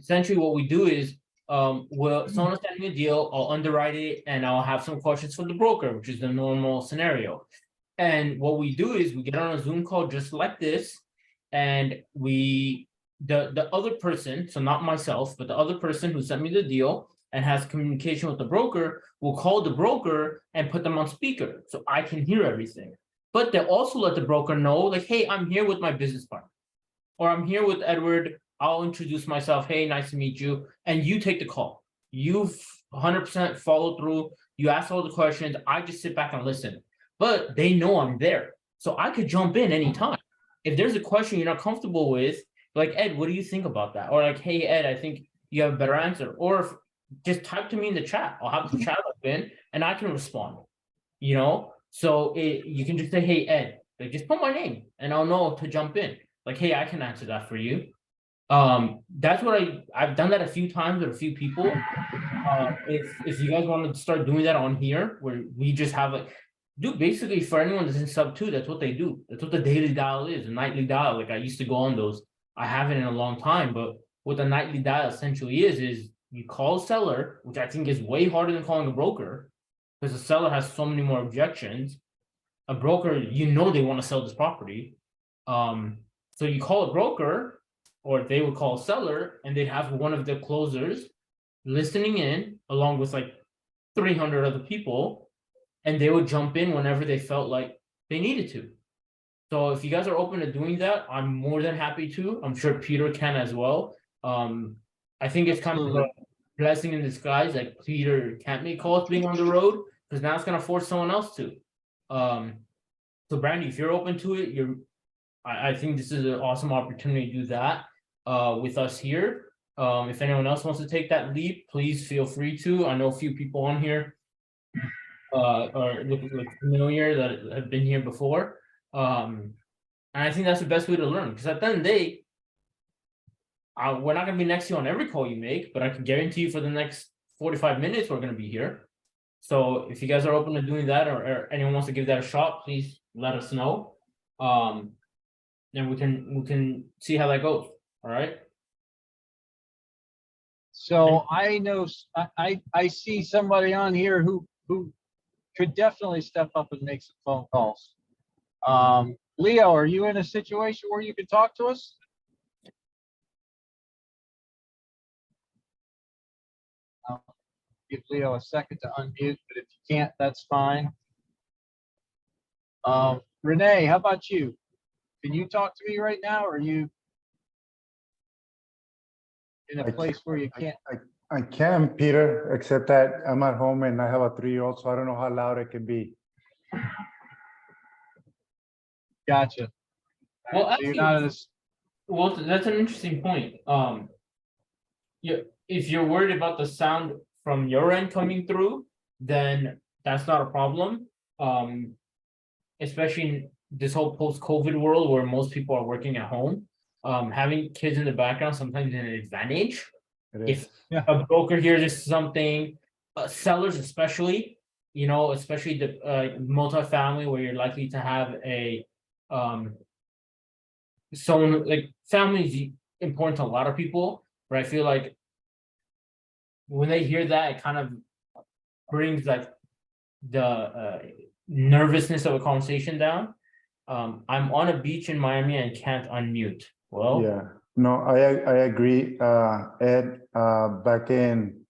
essentially what we do is someone will send me a deal, I'll underwrite it, and I'll have some questions for the broker, which is the normal scenario. And what we do is we get on a Zoom call just like this, and the other person, so not myself, but the other person who sent me the deal and has communication with the broker will call the broker and put them on speaker so I can hear everything. But they'll also let the broker know, like, hey, I'm here with my business partner, or I'm here with Edward. I'll introduce myself. Hey, nice to meet you. And you take the call. You've 100% followed through. You ask all the questions. I just sit back and listen. But they know I'm there. So I could jump in anytime. If there's a question you're not comfortable with, like, Ed, what do you think about that? Or like, hey, Ed, I think you have a better answer. Or if, just type to me in the chat. I'll have the chat open and I can respond. So you can just say, hey, Ed, like, just put my name and I'll know to jump in. Like, hey, I can answer that for you. That's what I've done that a few times with a few people. If you guys want to start doing that on here, where we just have basically for anyone that's in sub 2, that's what they do. That's what the daily dial is, a nightly dial. Like I used to go on those. I haven't in a long time, but what the nightly dial essentially is you call a seller, which I think is way harder than calling a broker, because the seller has so many more objections. A broker, they want to sell this property. So you call a broker, or they would call a seller, and they'd have one of the closers listening in along with like 300 other people, and they would jump in whenever they felt like they needed to. So if you guys are open to doing that, I'm more than happy to. I'm sure Peter can as well. I think it's kind of a blessing in disguise. Like Peter can't make calls being on the road, because now it's going to force someone else to. So Brandy, if you're open to it, I think this is an awesome opportunity to do that with us here. If anyone else wants to take that leap, please feel free to. I know a few people on here are look familiar that have been here before. And I think that's the best way to learn, because at the end of the day, we're not going to be next to you on every call you make, but I can guarantee you for the next 45 minutes, we're going to be here. So if you guys are open to doing that, or anyone wants to give that a shot, please let us know. And we can see how that goes. All right. So I know I see somebody on here who could definitely step up and make some phone calls. Leo, are you in a situation where you can talk to us? I'll give Leo a second to unmute, but if you can't, that's fine. Renee, how about you? Can you talk to me right now, or are you in a place where you can't? I can, Peter, except that I'm at home and I have a 3-year-old, so I don't know how loud it can be. Gotcha. Well, So actually, you're not in this. well, that's an interesting point. If you're worried about the sound from your end coming through, then that's not a problem. Especially in this whole post-COVID world where most people are working at home, having kids in the background sometimes is an advantage. If a broker hears something, sellers especially, especially the multifamily, where you're likely to have a someone like family is important to a lot of people, but I feel like when they hear that, it kind of brings like the nervousness of a conversation down. I'm on a beach in Miami and can't unmute. Well, yeah, no, I agree. Ed, back in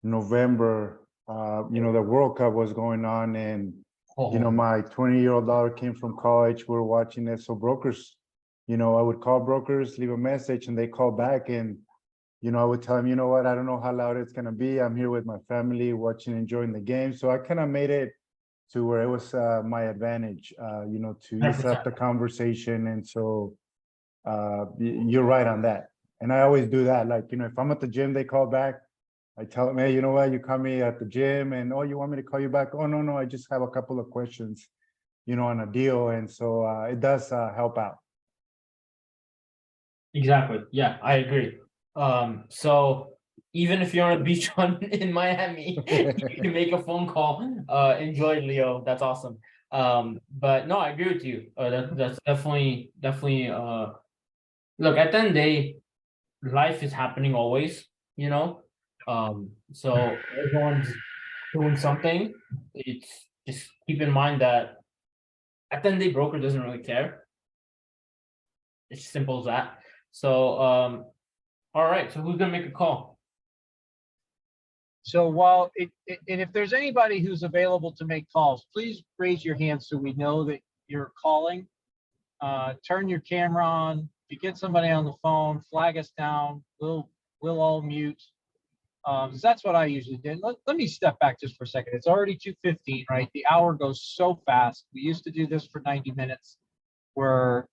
November, the World Cup was going on, and my 20-year-old daughter came from college. We were watching it. So brokers, I would call brokers, leave a message, and they call back, and I would tell them, you know what, I don't know how loud it's gonna be. I'm here with my family, watching, enjoying the game. So I kind of made it to where it was my advantage, to ease up the conversation. And so you're right on that. And I always do that. Like, if I'm at the gym, they call back. I tell them, hey, you know what, you call me at the gym and, oh, you want me to call you back? Oh, no, I just have a couple of questions, on a deal. And so it does help out. Exactly. Yeah, I agree. So even if you're on a beach in Miami, you can make a phone call. Enjoy, Leo. That's awesome. But no, I agree with you. That's definitely look, at the end of the day, life is happening always, you know? So everyone's doing something. It's just keep in mind that at the end of the day, broker doesn't really care. It's simple as that. So, all right, so who's gonna make a call? So while and if there's anybody who's available to make calls, please raise your hand so we know that you're calling. Turn your camera on. If you get somebody on the phone, flag us down. We'll all mute. So that's what I usually did. Let me step back just for a second. It's already 2:15, right? The hour goes so fast. We used to do this for 90 minutes. We're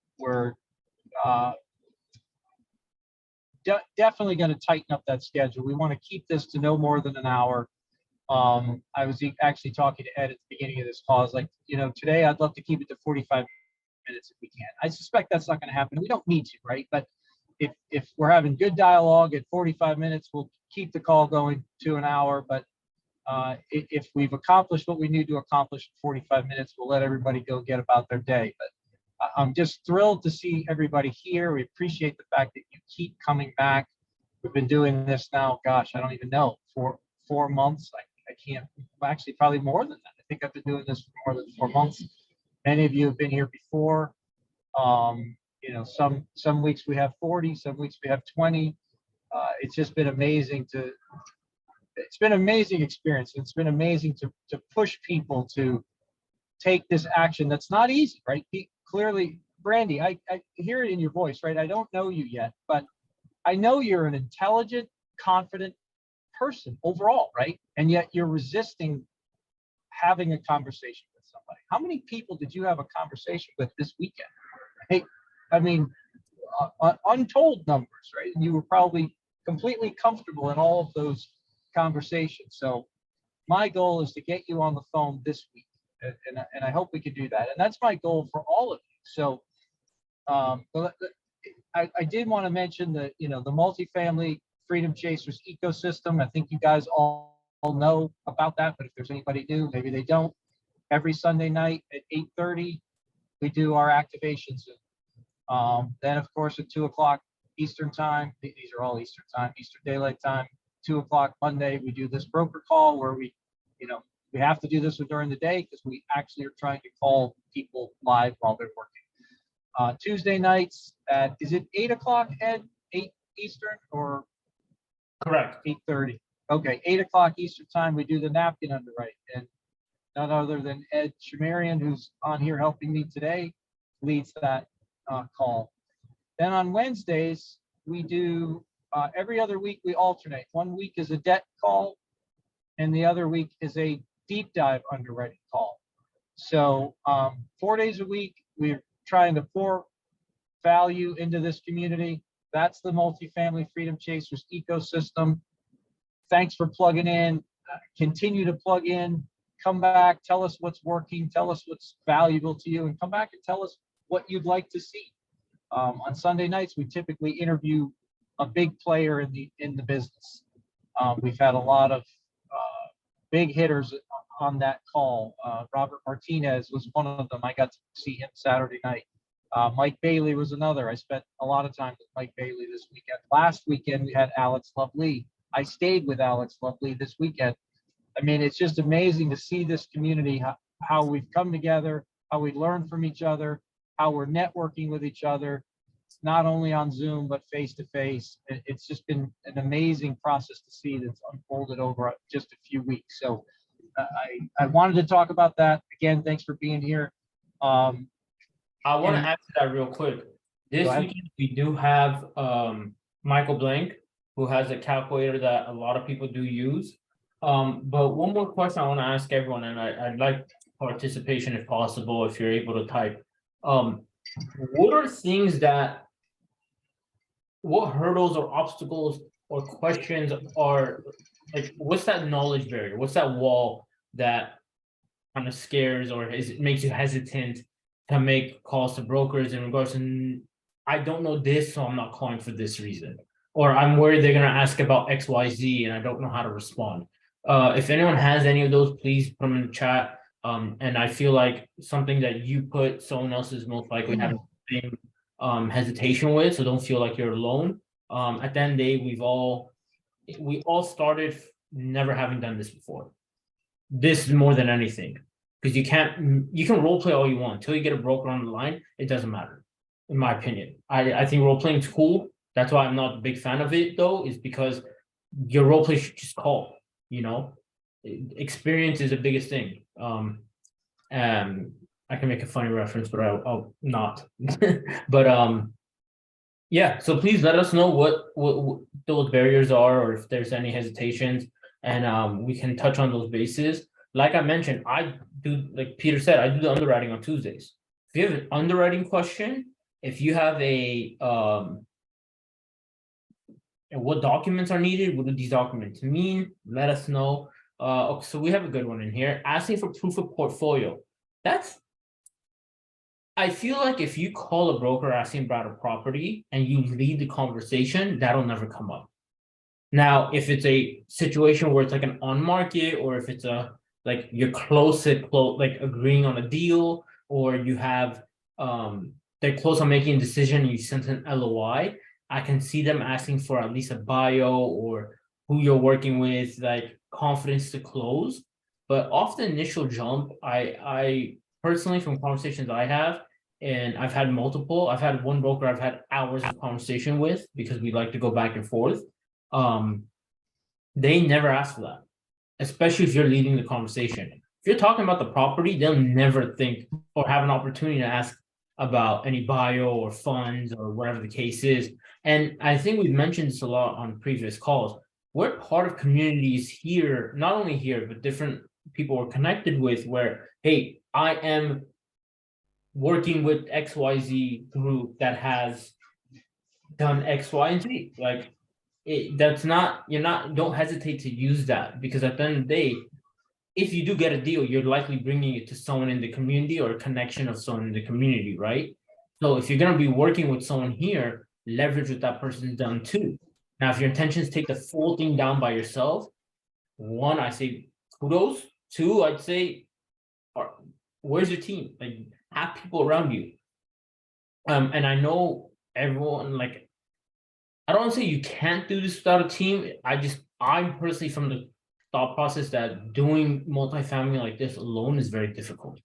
definitely going to tighten up that schedule. We want to keep this to no more than an hour. I was actually talking to Ed at the beginning of this call. I was like, today I'd love to keep it to 45 minutes if we can. I suspect that's not going to happen. We don't need to, right? But if we're having good dialogue at 45 minutes, we'll keep the call going to an hour. But if we've accomplished what we need to accomplish in 45 minutes, we'll let everybody go get about their day. But I'm just thrilled to see everybody here. We appreciate the fact that you keep coming back. We've been doing this now, gosh, I don't even know, for 4 months. I can't, actually probably more than that. I think I've been doing this for more than 4 months. Many of you have been here before. Some weeks we have 40, some weeks we have 20. It's just been amazing it's been an amazing experience. It's been amazing to push people to take this action that's not easy, right? Clearly, Brandy, I hear it in your voice, right? I don't know you yet, but I know you're an intelligent, confident person overall, right? And yet you're resisting having a conversation with somebody. How many people did you have a conversation with this weekend? Hey, I mean, untold numbers, right? And you were probably completely comfortable in all of those conversations. So my goal is to get you on the phone this week. And I hope we can do that. And that's my goal for all of you. So I did want to mention the multifamily Freedom Chasers ecosystem. I think you guys all know about that, but if there's anybody new, maybe they don't. Every Sunday night at 8:30, we do our activations. Then, of course, at 2 o'clock Eastern time, these are all Eastern time, Eastern Daylight Time, 2 o'clock Monday, we do this broker call where we have to do this during the day because we actually are trying to call people live while they're working. Tuesday nights is it 8 o'clock, Ed? 8 Eastern or? Correct. 8:30. Okay, 8 o'clock Eastern time, we do the napkin underwrite. And none other than Ed Shamirian, who's on here helping me today, leads that call. Then on Wednesdays, we do every other week, we alternate. 1 week is a debt call, and the other week is a deep dive underwriting call. So 4 days a week, we're trying to pour value into this community. That's the Multifamily Freedom Chasers ecosystem. Thanks for plugging in. Continue to plug in. Come back. Tell us what's working. Tell us what's valuable to you, and come back and tell us what you'd like to see. On Sunday nights, we typically interview a big player in the business. We've had a lot of big hitters on that call. Robert Martinez was one of them. I got to see him Saturday night. Mike Bailey was another. I spent a lot of time with Mike Bailey this weekend. Last weekend, we had Alex Lovely. I stayed with Alex Lovely this weekend. I mean, it's just amazing to see this community, how we've come together, how we learn from each other, how we're networking with each other, not only on Zoom, but face to face. It's just been an amazing process to see that's unfolded over just a few weeks. So I wanted to talk about that. Again, thanks for being here. I want to add to that real quick. This weekend, we do have Michael Blank, who has a calculator that a lot of people do use. But one more question I want to ask everyone, and I'd like participation if possible, if you're able to type. What are things what hurdles or obstacles or questions are, like, what's that knowledge barrier? What's that wall that kind of scares or makes you hesitant to make calls to brokers in regards to, I don't know this, so I'm not calling for this reason, or I'm worried they're going to ask about XYZ and I don't know how to respond. If anyone has any of those, please put them in the chat. And I feel like something that you put, someone else is most likely having the same hesitation with, so don't feel like you're alone. At the end of the day, we all started never having done this before. This is more than anything, because you can role play all you want until you get a broker on the line. It doesn't matter, in my opinion. I think role playing is cool. That's why I'm not a big fan of it, though, is because your role play should just call. Experience is the biggest thing. I can make a funny reference, but I'll not. But yeah. So please let us know what those barriers are, or if there's any hesitations, and we can touch on those bases. Like I mentioned, I do, like Peter said, I do the underwriting on Tuesdays. If you have an underwriting question, if you have and what documents are needed, what do these documents mean? Let us know. Okay, so we have a good one in here. Asking for proof of portfolio. I feel like if you call a broker asking about a property and you lead the conversation, that'll never come up. Now, if it's a situation where it's like an on market, or if it's like you're close, like agreeing on a deal, or you have they're close on making a decision and you sent an LOI, I can see them asking for at least a bio or who you're working with, like confidence to close. But off the initial jump, I personally, from conversations I have, and I've had multiple, I've had one broker I've had hours of conversation with because we like to go back and forth. They never ask for that, especially if you're leading the conversation. If you're talking about the property, they'll never think or have an opportunity to ask about any bio or funds or whatever the case is. And I think we've mentioned this a lot on previous calls. We're part of communities here, not only here, but different people we're connected with, where, hey, I am working with XYZ group that has done X, Y, and Z. Like, don't hesitate to use that, because at the end of the day, if you do get a deal, you're likely bringing it to someone in the community or a connection of someone in the community, right? So if you're going to be working with someone here, leverage what that person's done too. Now, if your intentions take the full thing down by yourself, one, I say kudos. Two, I'd say, where's your team? Like, have people around you. And I know everyone, like, I don't want to say you can't do this without a team. I'm personally from the thought process that doing multifamily like this alone is very difficult.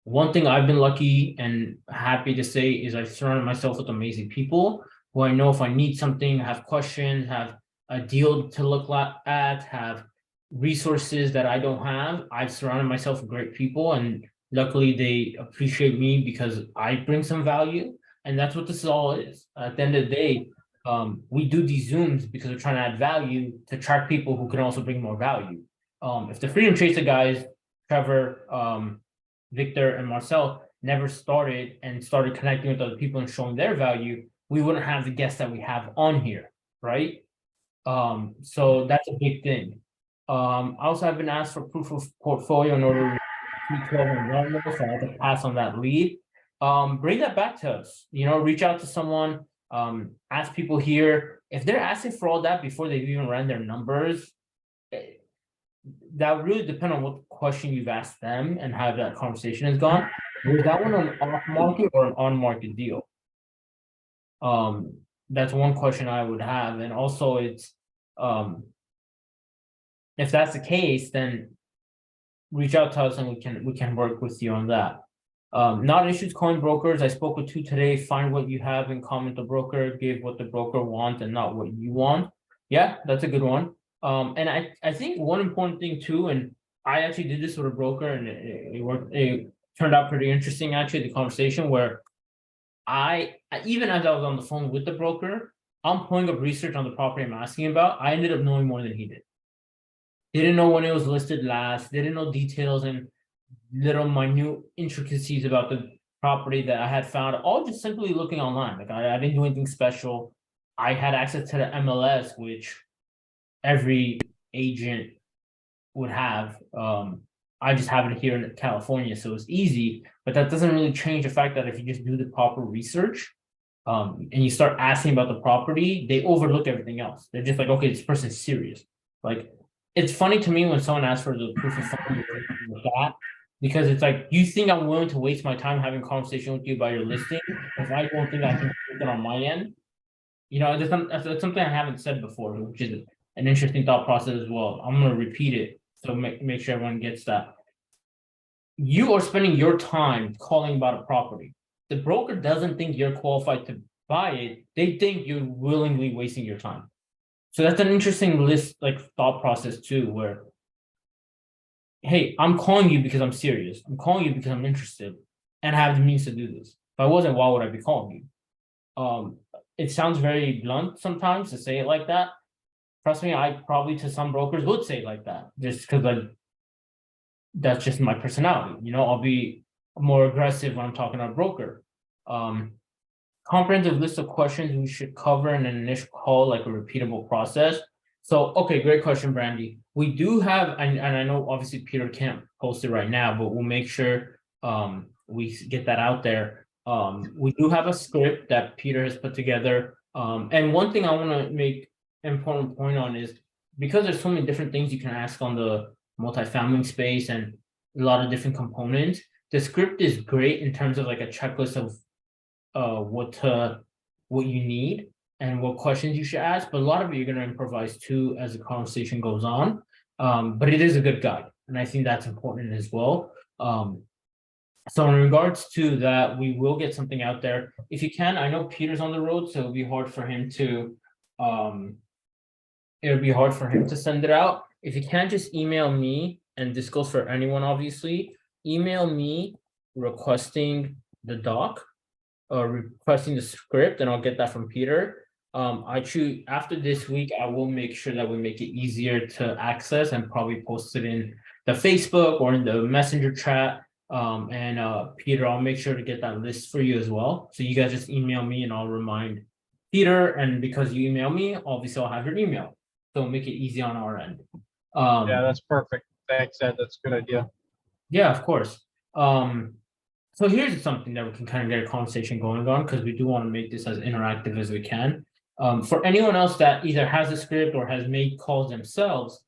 One thing I've been lucky and happy to say is I've surrounded myself with amazing people who I know if I need something, have questions, have a deal to look at, have resources that I don't have. I've surrounded myself with great people, and luckily they appreciate me because I bring some value. And that's what this all is. At the end of the day, we do these Zooms because we're trying to add value to attract people who can also bring more value. If the Freedom Chaser guys, Trevor, Victor, and Marcel never started connecting with other people and showing their value, we wouldn't have the guests that we have on here, right? So that's a big thing. I also have been asked for proof of portfolio in order to T12 and Rumble, so I have to pass on that lead. Bring that back to us. Reach out to someone. Ask people here if they're asking for all that before they've even ran their numbers. That really depends on what question you've asked them and how that conversation has gone. Was that one an off market or an on market deal? That's one question I would have. And also, it's if that's the case, then reach out to us and we can work with you on that. Not issues calling brokers. I spoke with two today. Find what you have and comment the broker. Give what the broker wants and not what you want. Yeah, that's a good one. And I think one important thing too, and I actually did this with a broker, and it worked. It turned out pretty interesting, actually, the conversation where even as I was on the phone with the broker, I'm pulling up research on the property I'm asking about. I ended up knowing more than he did. Didn't know when it was listed last. Didn't know details and little minute intricacies about the property that I had found, all just simply looking online. Like, I didn't do anything special. I had access to the MLS, which every agent would have. I just have it here in California, so it's easy, but that doesn't really change the fact that if you just do the proper research, and you start asking about the property, they overlook everything else. They're just like, okay, this person's serious. Like, it's funny to me when someone asks for the proof of funds with that, because it's like, you think I'm willing to waste my time having a conversation with you about your listing if I don't think I can do it on my end? that's something I haven't said before, which is an interesting thought process as well. I'm gonna repeat it, so make sure everyone gets that. You are spending your time calling about a property. The broker doesn't think you're qualified to buy it. They think you're willingly wasting your time. So that's an interesting thought process too, where, hey, I'm calling you because I'm serious. I'm calling you because I'm interested and I have the means to do this. If I wasn't, why would I be calling you? It sounds very blunt sometimes to say it like that. Trust me, I probably to some brokers would say it like that, just because that's just my personality. I'll be more aggressive when I'm talking to a broker. Comprehensive list of questions we should cover in an initial call, like a repeatable process. So, okay, great question, Brandy. We do have, and I know obviously Peter can't post it right now, but we'll make sure we get that out there. We do have a script that Peter has put together. And one thing I want to make an important point on is, because there's so many different things you can ask on the multifamily space and a lot of different components, the script is great in terms of like a checklist of what you need and what questions you should ask, but a lot of it you're going to improvise too as the conversation goes on. But it is a good guide, and I think that's important as well. So in regards to that, we will get something out there. If you can, I know Peter's on the road, so it'll be hard for him to send it out. If you can, just email me, and this goes for anyone, obviously. Email me requesting the doc, requesting the script, and I'll get that from Peter. After this week, I will make sure that we make it easier to access and probably post it in the Facebook or in the messenger chat. Peter, I'll make sure to get that list for you as well. So you guys just email me and I'll remind Peter. And because you email me, obviously I'll have your email. So make it easy on our end. Yeah, that's perfect. Thanks, Ed. That's a good idea. Yeah, of course. So here's something that we can kind of get a conversation going on, because we do want to make this as interactive as we can. For anyone else that either has a script or has made calls themselves,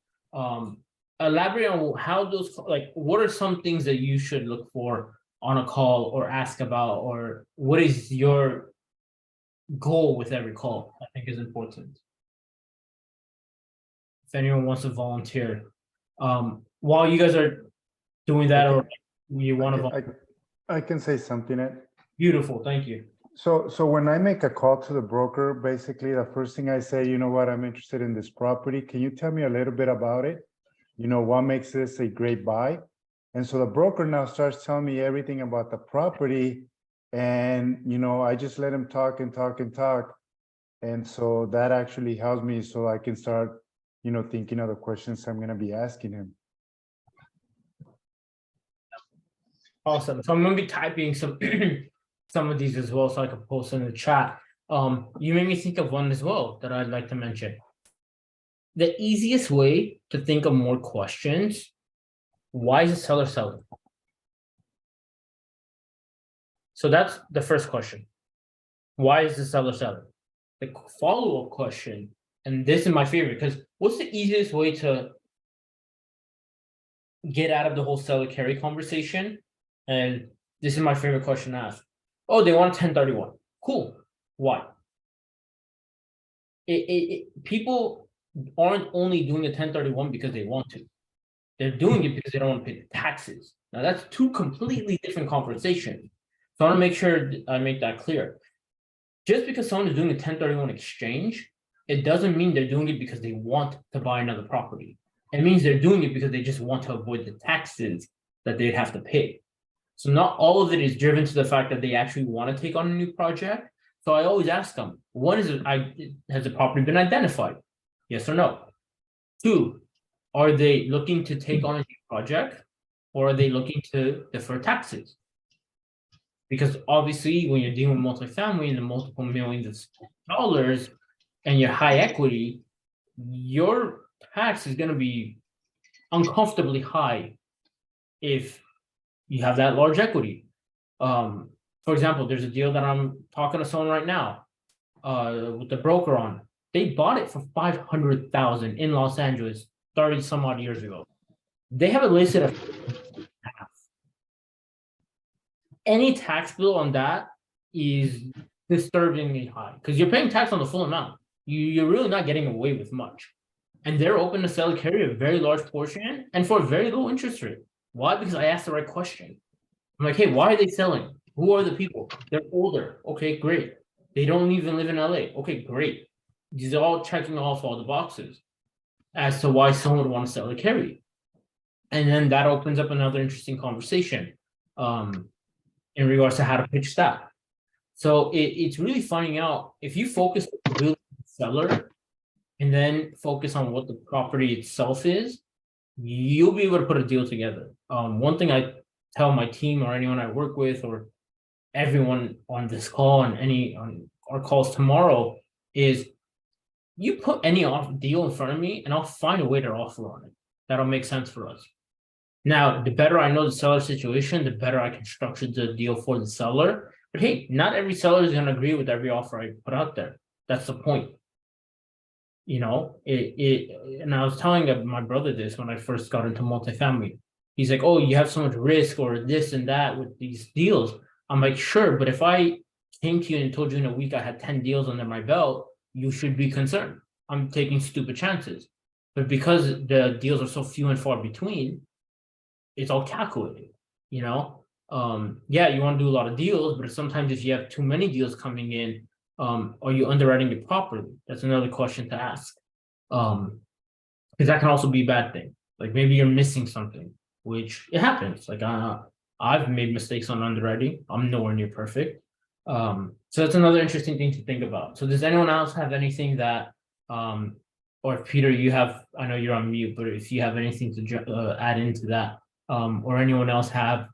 elaborate on how those, like, what are some things that you should look for on a call or ask about, or what is your goal with every call, I think is important. If anyone wants to volunteer, while you guys are doing that, or you want to volunteer. I can say something, Ed. Beautiful, thank you. So when I make a call to the broker, basically the first thing I say, you know what, I'm interested in this property. Can you tell me a little bit about it? What makes this a great buy? And so the broker now starts telling me everything about the property. And, I just let him talk and talk and talk. And so that actually helps me so I can start, thinking of the questions I'm going to be asking him. Awesome. So I'm going to be typing some some of these as well, so I can post in the chat. You made me think of one as well that I'd like to mention. The easiest way to think of more questions: why is the seller selling? So that's the first question. Why is the seller selling? The follow-up question, and this is my favorite, because what's the easiest way to get out of the whole seller carry conversation? And this is my favorite question to ask. Oh, they want a 1031. Cool. Why? People aren't only doing a 1031 because they want to. They're doing it because they don't want to pay the taxes. Now, that's two completely different conversations. So I want to make sure I make that clear. Just because someone is doing a 1031 exchange, it doesn't mean they're doing it because they want to buy another property. It means they're doing it because they just want to avoid the taxes that they'd have to pay. So not all of it is driven to the fact that they actually want to take on a new project. So I always ask them, one is, has the property been identified? Yes or no? Two, are they looking to take on a new project, or are they looking to defer taxes? Because obviously when you're dealing with multifamily and the multiple millions of dollars and your high equity, your tax is going to be uncomfortably high if you have that large equity. For example, there's a deal that I'm talking to someone right now with the broker on. They bought it for $500,000 in Los Angeles 30 some odd years ago. They have it listed at half. Any tax bill on that is disturbingly high because you're paying tax on the full amount. You're really not getting away with much. And they're open to sell, carry a very large portion and for a very low interest rate. Why? Because I asked the right question. I'm like, hey, why are they selling? Who are the people? They're older. Okay, great. They don't even live in LA. Okay, great. These are all checking off all the boxes as to why someone would want to sell or carry. And then that opens up another interesting conversation in regards to how to pitch that. So it's really finding out if you focus really on the seller and then focus on what the property itself is, you'll be able to put a deal together. One thing I tell my team or anyone I work with or everyone on this call and on our calls tomorrow is you put any deal in front of me and I'll find a way to offer on it. That'll make sense for us. Now, the better I know the seller situation, the better I can structure the deal for the seller. But hey, not every seller is going to agree with every offer I put out there. That's the point. You know, and I was telling my brother this when I first got into multifamily. He's like, oh, you have so much risk or this and that with these deals. I'm like, sure, but if I came to you and told you in a week I had 10 deals under my belt, you should be concerned. I'm taking stupid chances. But because the deals are so few and far between, it's all calculated, you know? Yeah, you want to do a lot of deals, but sometimes if you have too many deals coming in, are you underwriting it properly? That's another question to ask. Because that can also be a bad thing. Like maybe you're missing something, which it happens. Like I've made mistakes on underwriting. I'm nowhere near perfect. So that's another interesting thing to think about. So does anyone else have anything that, or if Peter, you have, I know you're on mute, but if you have anything to add into that, or anyone else have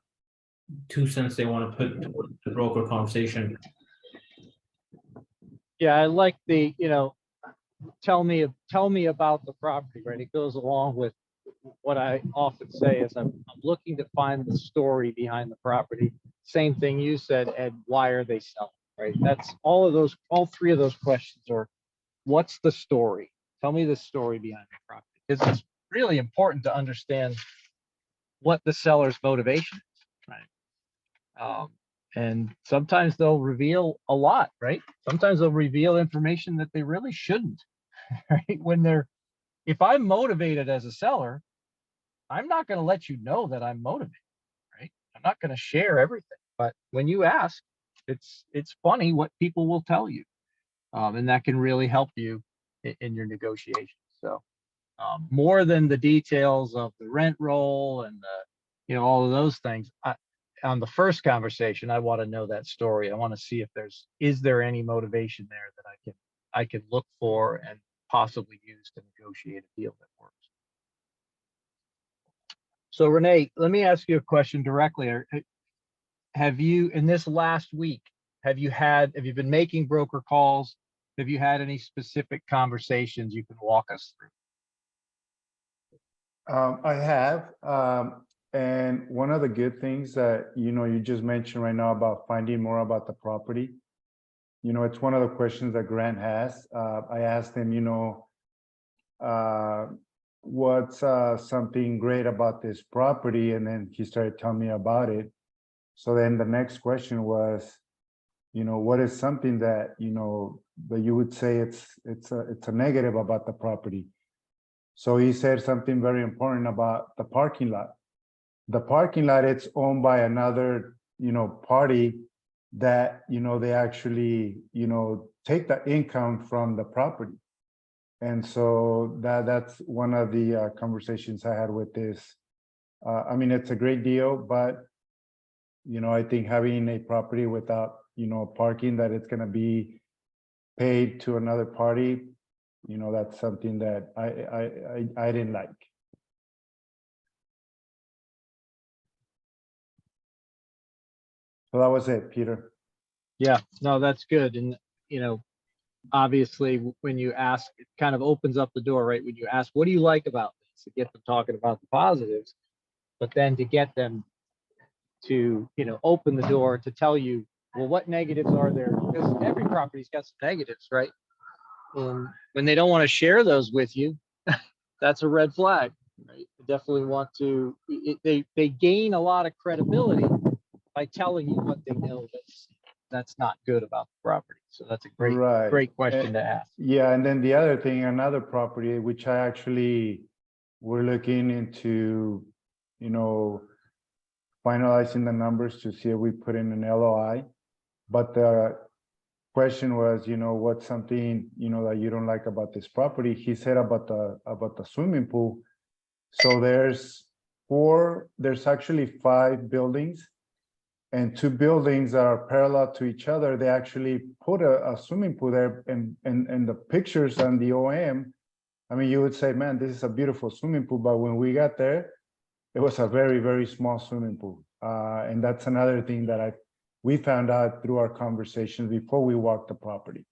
2 cents they want to put towards the broker conversation? Yeah, I like the, tell me about the property, right? It goes along with what I often say is I'm looking to find the story behind the property. Same thing you said, Ed, why are they selling, right? That's all 3 of those questions are, what's the story? Tell me the story behind the property. Because it's really important to understand what the seller's motivation is, right? And sometimes they'll reveal a lot, right? Sometimes they'll reveal information that they really shouldn't, right? If I'm motivated as a seller, I'm not going to let you know that I'm motivated, right? I'm not going to share everything. But when you ask, it's funny what people will tell you. And that can really help you in your negotiations. So more than the details of the rent roll and all of those things, on the first conversation, I want to know that story. I want to see if is there any motivation there that I can look for and possibly use to negotiate a deal that works. So Renee, let me ask you a question directly. Have you, in this last week, have you been making broker calls? Have you had any specific conversations you can walk us through? I have. And one of the good things that, you just mentioned right now about finding more about the property, it's one of the questions that Grant has. I asked him, what's something great about this property? And then he started telling me about it. So then the next question was, what is something that, that you would say it's a negative about the property? So he said something very important about the parking lot. The parking lot, it's owned by another, party that, they actually, take the income from the property. And so that's one of the conversations I had with this. I mean, it's a great deal, but, I think having a property without, parking that it's going to be paid to another party, that's something that I didn't like. So that was it, Peter. Yeah, no, that's good. And, obviously when you ask, it kind of opens up the door, right? When you ask, what do you like about this? To get them talking about the positives, but then to get them to, open the door to tell you, well, what negatives are there? Because every property's got some negatives, right? And when they don't want to share those with you, that's a red flag, right? You definitely want to, they gain a lot of credibility by telling you what they know that's not good about the property. So that's a great, Right. great question to ask. Yeah, and then the other thing, another property, which I actually, we're looking into, finalizing the numbers to see if we put in an LOI. But the question was, what's something, that you don't like about this property? He said about the swimming pool. So there's actually 5 buildings, and 2 buildings that are parallel to each other. They actually put a swimming pool there, and the pictures on the OM, I mean, you would say, man, this is a beautiful swimming pool. But when we got there, it was a very, very small swimming pool. And that's another thing that we found out through our conversations before we walked the property.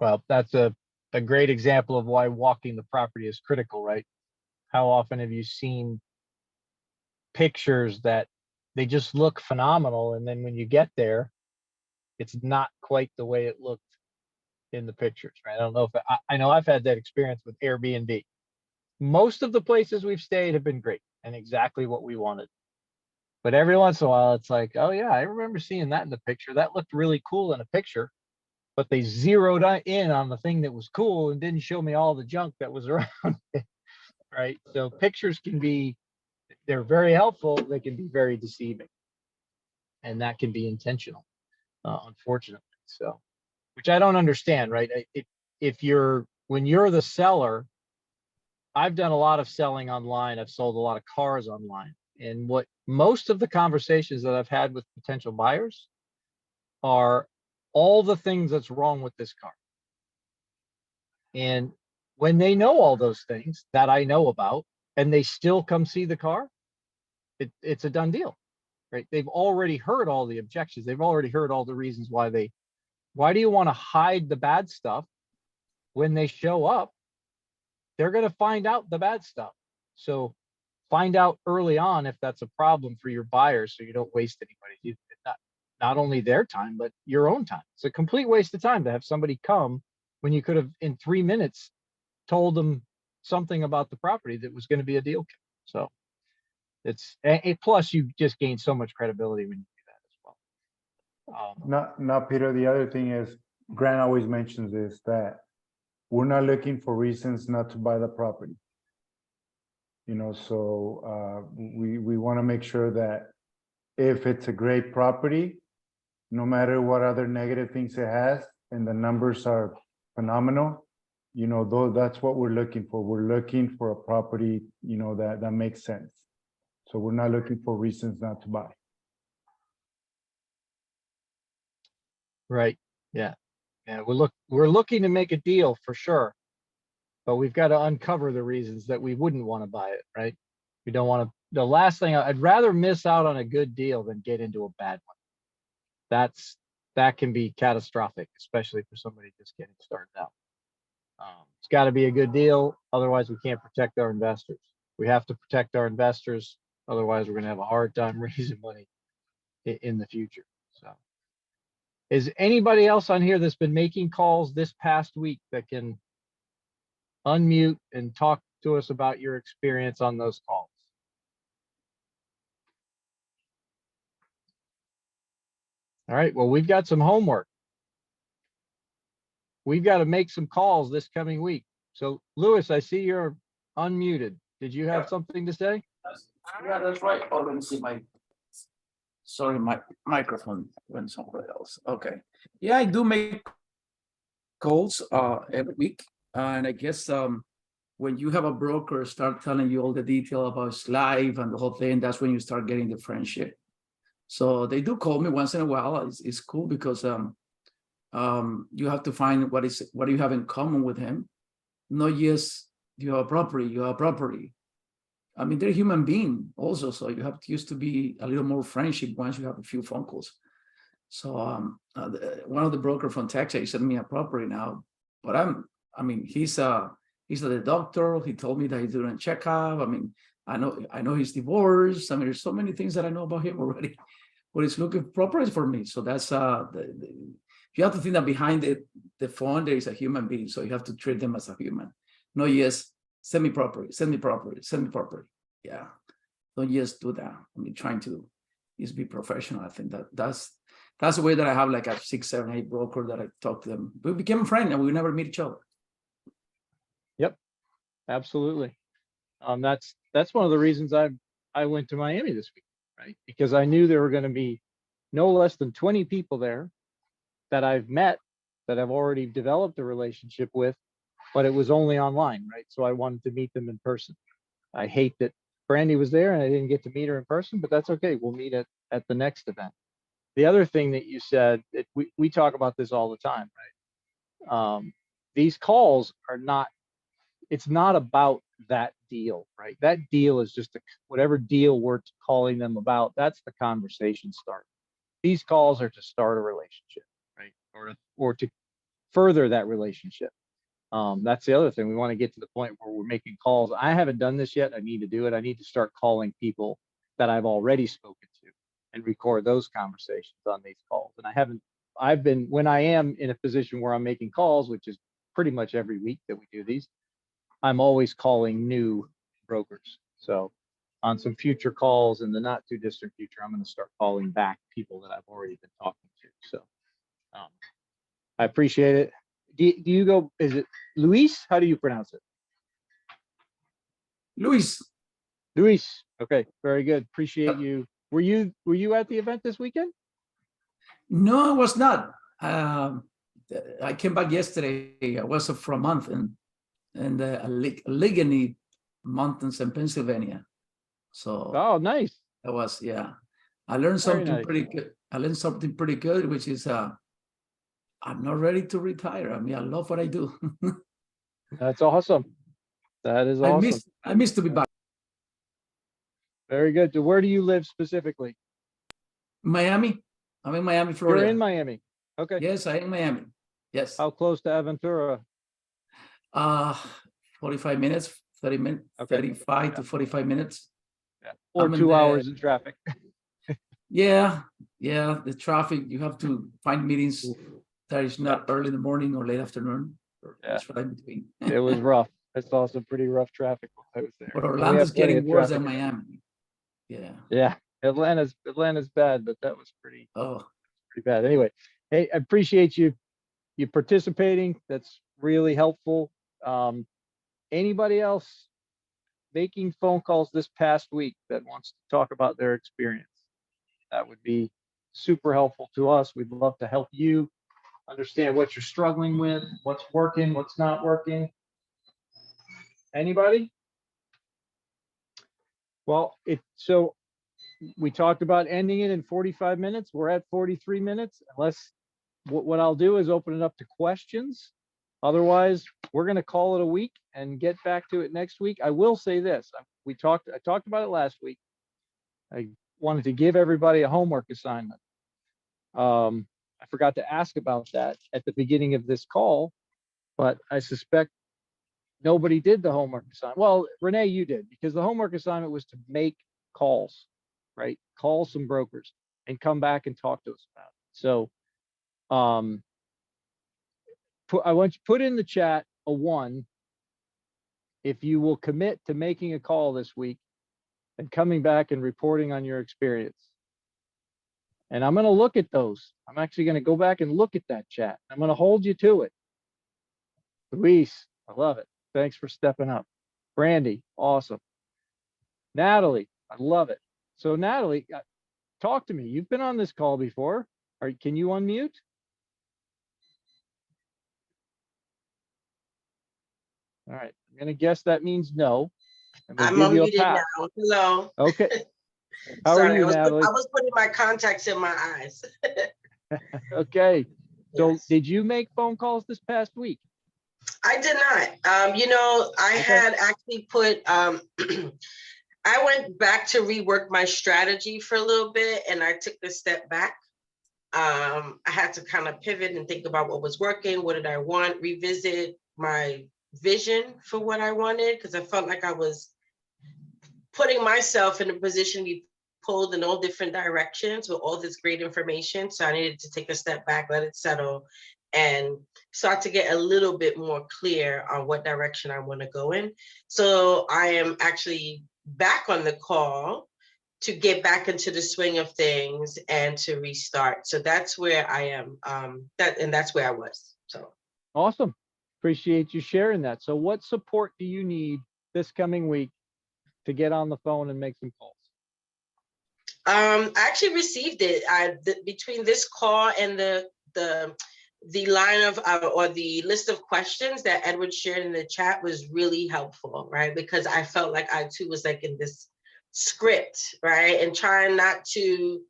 Well, that's a great example of why walking the property is critical, right? How often have you seen pictures that they just look phenomenal, and then when you get there, it's not quite the way it looked in the pictures, right? I don't know if I know I've had that experience with Airbnb. Most of the places we've stayed have been great and exactly what we wanted. But every once in a while, it's like, oh yeah, I remember seeing that in the picture. That looked really cool in a picture, but they zeroed in on the thing that was cool and didn't show me all the junk that was around it, right? So pictures can be, they're very helpful. They can be very deceiving, and that can be intentional, unfortunately. So, which I don't understand, right? When you're the seller, I've done a lot of selling online. I've sold a lot of cars online. And what most of the conversations that I've had with potential buyers are all the things that's wrong with this car. And when they know all those things that I know about, and they still come see the car, it's a done deal, right? They've already heard all the objections. They've already heard all the reasons why do you want to hide the bad stuff? When they show up, they're going to find out the bad stuff. So find out early on if that's a problem for your buyers, so you don't waste anybody, not only their time, but your own time. It's a complete waste of time to have somebody come when you could have in 3 minutes told them something about the property that was going to be a deal killer. So plus you just gain so much credibility when you do that as well. Now, Peter, the other thing is, Grant always mentions this, that we're not looking for reasons not to buy the property. So we want to make sure that if it's a great property, no matter what other negative things it has, and the numbers are phenomenal, that's what we're looking for. We're looking for a property, that makes sense. So we're not looking for reasons not to buy. Right. Yeah. Yeah. We're looking to make a deal for sure, but we've got to uncover the reasons that we wouldn't want to buy it, right? We don't want to. The last thing, I'd rather miss out on a good deal than get into a bad one. That can be catastrophic, especially for somebody just getting started out. It's got to be a good deal. Otherwise, we can't protect our investors. We have to protect our investors. Otherwise, we're going to have a hard time raising money in the future. So, is anybody else on here that's been making calls this past week that can unmute and talk to us about your experience on those calls? All right, well, we've got some homework. We've got to make some calls this coming week. So, Louis, I see you're unmuted. Did you have something to say? Yeah, that's right. Oh, let me see sorry, my microphone went somewhere else. Okay. Yeah, I do make calls every week. And I guess when you have a broker start telling you all the detail about his life and the whole thing, that's when you start getting the friendship. So they do call me once in a while. It's cool because you have to find what do you have in common with him. Not just you have a property. I mean, they're human being also, so you have to used to be a little more friendship once you have a few phone calls. So one of the broker from Texas, he sent me a property now, but he's the doctor. He told me that he's doing a checkup. I mean, I know he's divorced. I mean, there's so many things that I know about him already, but he's looking for properties for me. So that's you have to think that behind the phone there is a human being, so you have to treat them as a human. No, yes, send me property. Yeah, don't just do that. I mean, trying to is be professional. I think that's the way that I have like a 6, 7, 8 broker that I talk to them. We became friends and we never meet each other. Absolutely. That's one of the reasons I went to Miami this week, right? Because I knew there were going to be no less than 20 people there that I've met, that I've already developed a relationship with, but it was only online, right? So I wanted to meet them in person. I hate that Brandy was there and I didn't get to meet her in person, but that's okay. We'll meet at the next event. The other thing that you said, we talk about this all the time, right? These calls are not, it's not about that deal, right? That deal is just whatever deal we're calling them about, that's the conversation start. These calls are to start a relationship, right? Or to further that relationship. That's the other thing. We want to get to the point where we're making calls. I haven't done this yet. I need to do it. I need to start calling people that I've already spoken to and record those conversations on these calls. And when I am in a position where I'm making calls, which is pretty much every week that we do these, I'm always calling new brokers. So on some future calls in the not too distant future, I'm going to start calling back people that I've already been talking to. So I appreciate it. Do you go, is it Luis? How do you pronounce it? Luis. Luis. Okay, very good. Appreciate you. Were you at the event this weekend? No, I was not. I came back yesterday. I was for a month in the Allegheny Mountains in Pennsylvania. So oh, nice. That was, yeah. I learned something pretty good. I learned something pretty good, which is I'm not ready to retire. I mean, I love what I do. That's awesome. That is awesome. I miss to be back. Very good. So where do you live specifically? Miami. I'm in Miami, Florida. You're in Miami. Okay. Yes, I'm in Miami. Yes. How close to Aventura? 45 minutes, 30 minutes, okay. 35 to 45 minutes. Yeah. Or 2 hours in traffic. Yeah. The traffic, you have to find meetings that is not early in the morning or late afternoon. It's right in between. It was rough. I saw some pretty rough traffic while I was there. But Orlando's getting worse than Miami. Yeah. Atlanta's bad, but that was pretty bad. Anyway, hey, I appreciate you participating. That's really helpful. Anybody else making phone calls this past week that wants to talk about their experience? That would be super helpful to us. We'd love to help you understand what you're struggling with, what's working, what's not working. Anybody? Well, so we talked about ending it in 45 minutes. We're at 43 minutes. Unless what I'll do is open it up to questions. Otherwise, we're going to call it a week and get back to it next week. I will say this. I talked about it last week. I wanted to give everybody a homework assignment. I forgot to ask about that at the beginning of this call, but I suspect nobody did the homework assignment. Well, Renee, you did, because the homework assignment was to make calls, right? Call some brokers and come back and talk to us about it. So I want you to put in the chat a 1 if you will commit to making a call this week and coming back and reporting on your experience. And I'm going to look at those. I'm actually going to go back and look at that chat. I'm going to hold you to it. Luis, I love it. Thanks for stepping up. Brandy, awesome. Natalie, I love it. So Natalie, talk to me. You've been on this call before. Can you unmute? All right. I'm going to guess that means no. I'm unmuted now. Hello. Okay. How are you, Natalie? I was putting my contacts in my eyes. Okay. So Yes. Did you make phone calls this past week? I did not. I had actually put, I went back to rework my strategy for a little bit and I took a step back. I had to kind of pivot and think about what was working. What did I want? Revisit my vision for what I wanted, because I felt like I was putting myself in a position to be pulled in all different directions with all this great information. So I needed to take a step back, let it settle, and start to get a little bit more clear on what direction I want to go in. So I am actually back on the call to get back into the swing of things and to restart. So that's where I am. That's where I was. So Awesome. Appreciate you sharing that. So what support do you need this coming week to get on the phone and make some calls? I actually received it. Between this call and the line of or the list of questions that Edward shared in the chat was really helpful, right? Because I felt like I too was like in this script, right? And trying not to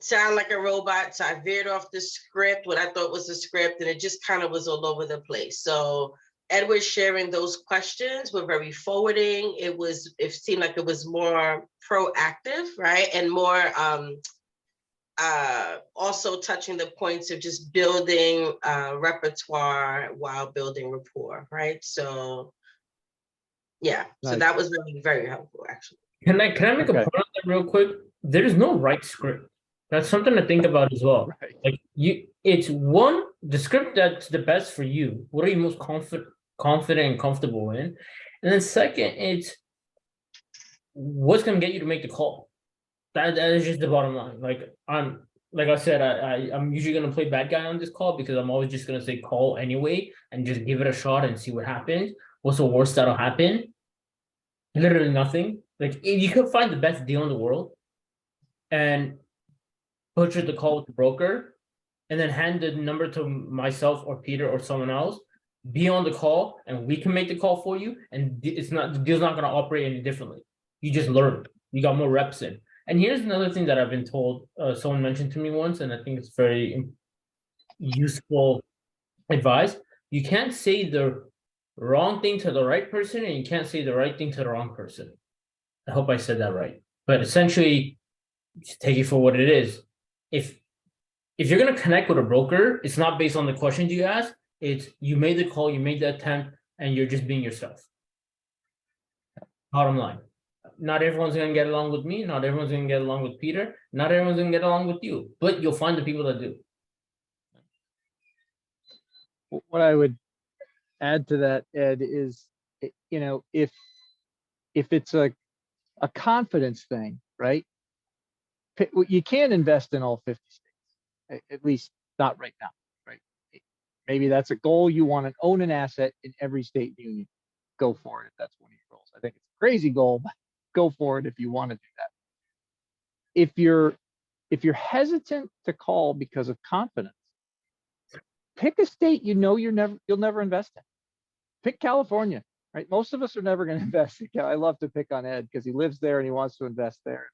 sound like a robot. So I veered off the script, what I thought was a script, and it just kind of was all over the place. So Edward sharing those questions were very forwarding. It seemed like it was more proactive, right? And more also touching the points of just building repertoire while building rapport, right? So yeah, so Nice. that was really very helpful, actually. Can I make a Okay. point on that real quick? There is no right script. That's something to think about as well. Right. Like it's one, the script that's the best for you. What are you most confident and comfortable in? And then second, it's what's gonna get you to make the call. That is just the bottom line. Like I said, I'm usually gonna play bad guy on this call because I'm always just gonna say call anyway and just give it a shot and see what happens. What's the worst that'll happen? Literally nothing. Like you could find the best deal in the world and butcher the call with the broker and then hand the number to myself or Peter or someone else, be on the call, and we can make the call for you. And the deal's not gonna operate any differently. You just learned. You got more reps in. And here's another thing that I've been told, someone mentioned to me once, and I think it's very useful advice. You can't say the wrong thing to the right person, and you can't say the right thing to the wrong person. I hope I said that right. But essentially, just take it for what it is. If you're gonna connect with a broker, it's not based on the questions you ask. It's you made the call, you made the attempt, and you're just being yourself. Bottom line. Not everyone's gonna get along with me. Not everyone's gonna get along with Peter. Not everyone's gonna get along with you. But you'll find the people that do. What I would add to that, Ed, is, you know, if it's a confidence thing, right? You can't invest in all 50 states, at least not right now, right? Maybe that's a goal. You want to own an asset in every state union. Go for it if that's one of your goals. I think it's a crazy goal, but go for it if you want to do that. If you're hesitant to call because of confidence, pick a state you know you'll never invest in. Pick California, right? Most of us are never going to invest in California. I love to pick on Ed because he lives there and he wants to invest there.